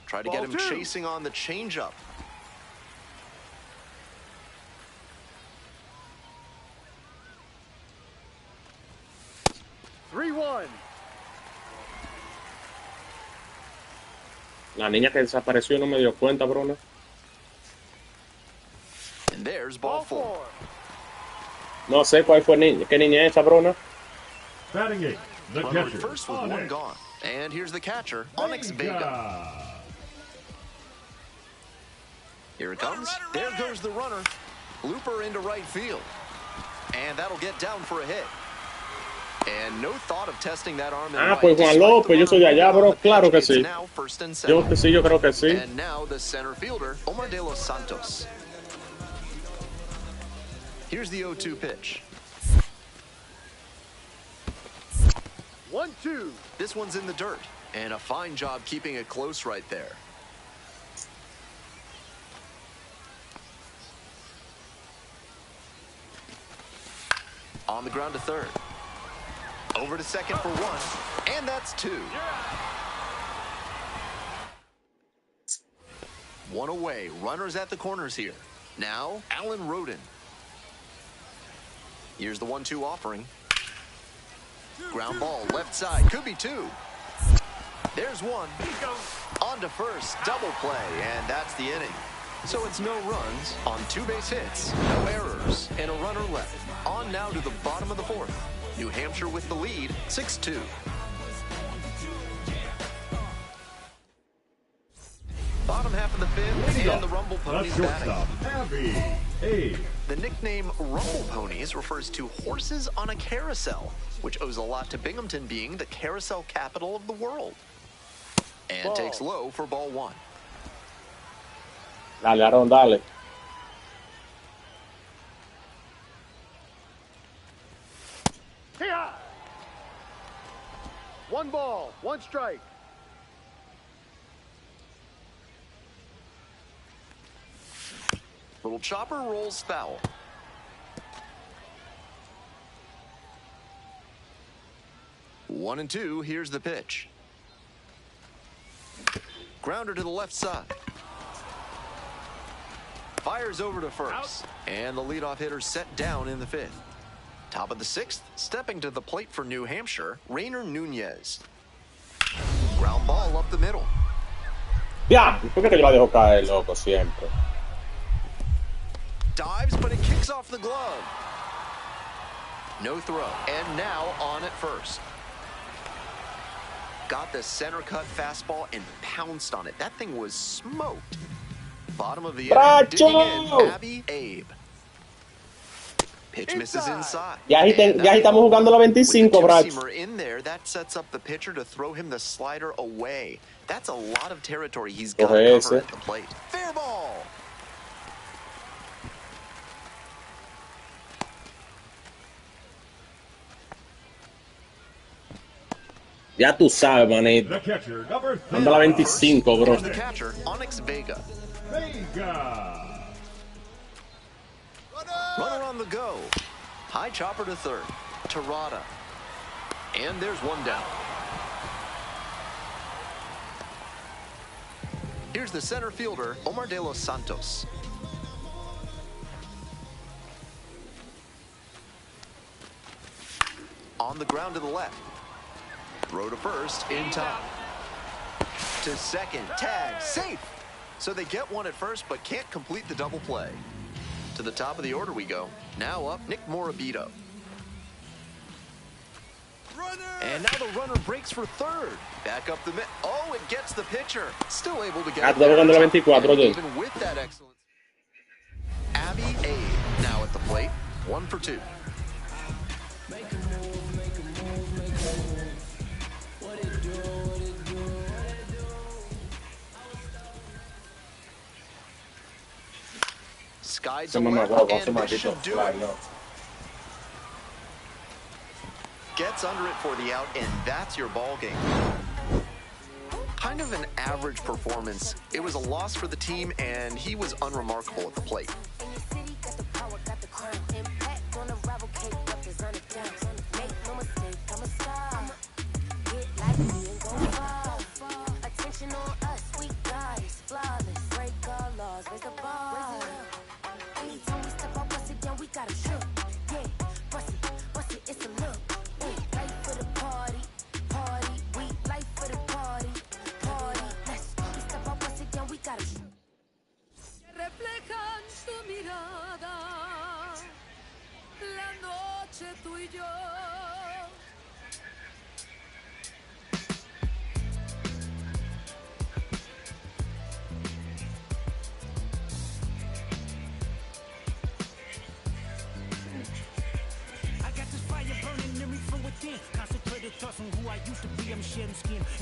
Try to get him chasing on the changeup. La niña que desapareció no me dio cuenta, Bruno. And there's ball 4. No sé cuál fue qué niña es esa, Bruno. Batting 8, the Runner at catcher, first with 1 Onyx gone. And here's the catcher, Onyx Vega. Here it comes. There goes the runner. Looper into right field. And that'll get down for a hit. And no thought of testing that arm in right. Pues Juan López, yo soy de allá, bro. Claro que sí. Now first and second. Yo que sí, yo creo que sí. And now the center fielder, Omar de los Santos. Here's the 0-2 pitch. 1-2. This one's in the dirt. And a fine job keeping it close right there. On the ground to third. Over to second for 1. And that's 2. 1 away. Runners at the corners here. Now, Alan Roden. Here's the 1-2 offering. Ground ball, left side. Could be 2. There's 1. On to first. Double play. And that's the inning. So it's no runs on 2 base hits, no errors, and a runner left. On now to the bottom of the 4th. New Hampshire with the lead, 6-2. Bottom half of the 5th, and the Rumble Ponies batting. Abby Abe. The nickname Rumble Ponies refers to horses on a carousel, which owes a lot to Binghamton being the carousel capital of the world. And takes low for ball 1. Dale, Aaron, dale. Here. 1 ball, 1 strike. Little chopper rolls foul. One and 2, here's the pitch. Grounder to the left side. Fires over to first. And the leadoff hitter set down in the 5th. Top of the 6th, stepping to the plate for New Hampshire, Rainer Nunez. Ground ball up the middle. Ya, ¿por qué te la dejo caer, loco, siempre? Dives, but it kicks off the glove. No throw. And now on at first. Got the center cut fastball and pounced on it. That thing was smoked. Bottom of the inning, digging in, Abby Abe. Pitch misses inside. Ya estamos jugando la 25, Bracho. In there, that sets up the pitcher to throw him the slider away. That's a lot of territory he's got to cover at the plate. Fair ball. Ya tú sabes, manito. The catcher, number 3. Anda la 25, bro. The catcher, Onyx Vega. Vega. Runner on the go. High chopper to third. Terada. And there's 1 down. Here's the center fielder, Omar de los Santos. On the ground to the left. Throw to first in time. to second. Tag. Safe. So they get one at first, but can't complete the double play. To the top of the order we go. Now up, Nick Morabito. And now the runner breaks for third. Back up the mid. Oh, it gets the pitcher. Still able to get it there. Even with that excellence. Abby A. now at the plate. 1 for 2. Sky to left, and this should do it. Gets under it for the out, and that's your ball game. Kind of an average performance. It was a loss for the team, and he was unremarkable at the plate.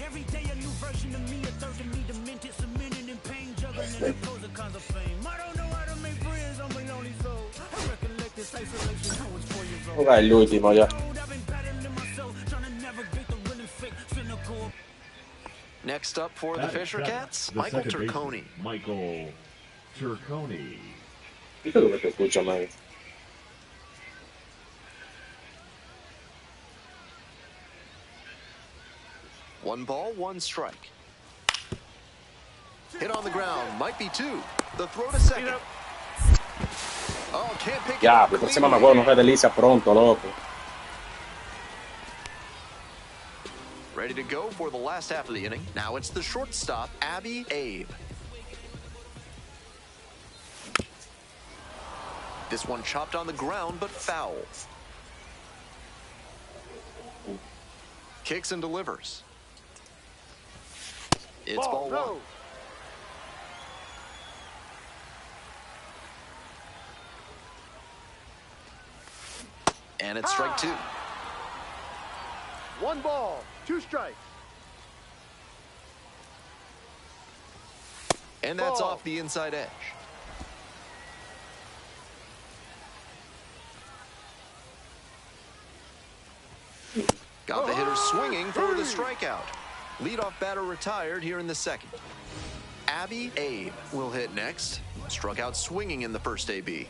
Every day a new version of me, a third of me demented, cemented in pain, juggling the pros and cons of fame. I don't know how to make friends, I'm a lonely soul. I recollect this isolation, I was 4 years old. Ok, l'ultimo già. Next up for the Fisher Cats, Michael Turconi. Michael Turconi. Io dove ti escucho mai? 1 ball, 1 strike. Hit on the ground, might be 2. The throw to second. Oh, can't pick it Ya, up. la prossima ma non fai delizia pronto, loco. Ready to go for the last half of the inning. Now it's the shortstop, Abby Abe. This one chopped on the ground, but foul. Kicks and delivers. It's ball 1. And it's strike 2. 1 ball, 2 strikes. And that's off the inside edge. Got the hitter swinging for the strikeout. Leadoff batter retired here in the second. Abby Abe will hit next. Struck out swinging in the first AB.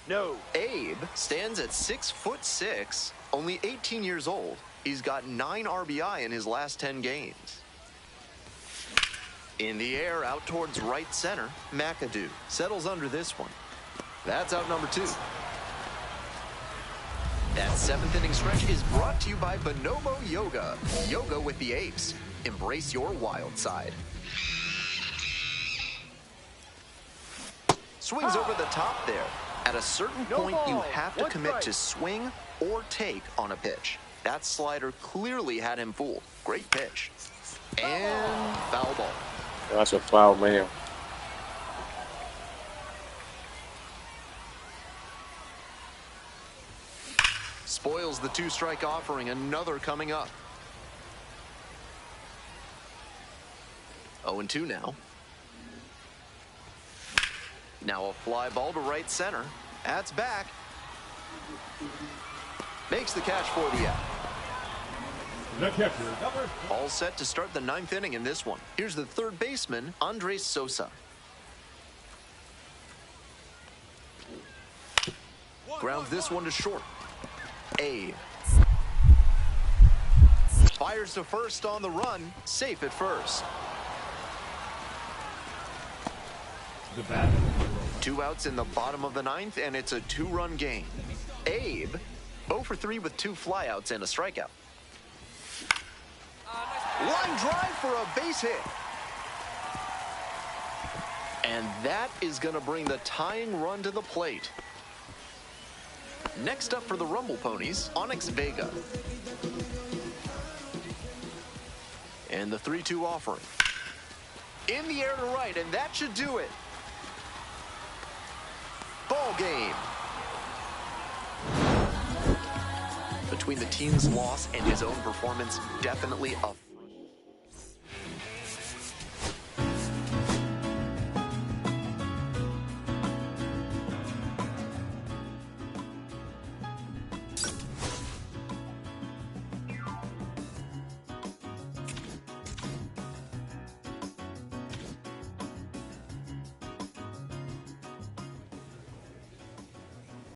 No. Abe stands at 6'6", only 18 years old. He's got 9 RBI in his last 10 games. In the air, out towards right center, McAdoo settles under this one. That's out number 2. That 7th inning stretch is brought to you by Bonobo Yoga. Yoga with the apes. Embrace your wild side. Swings over the top there. At a certain point, you have to commit to swing or take on a pitch. That slider clearly had him fooled. Great pitch. And foul ball. That's a foul, man. Spoils the 2-strike offering. Another coming up. 0-2 now. Now a fly ball to right center. That's back. Makes the catch for the out. The catcher, number. All set to start the 9th inning in this one. Here's the third baseman, Andres Sosa. Grounds this one to short. Abe. Fires to first on the run. Safe at first. The bat. 2 outs in the bottom of the 9th, and it's a 2-run game. Abe, 0 for 3 with 2 flyouts and a strikeout. Line drive for a base hit. And that is going to bring the tying run to the plate. Next up for the Rumble Ponies, Onyx Vega. And the 3-2 offering. In the air to right, and that should do it. Ball game. Between the team's loss and his own performance, definitely a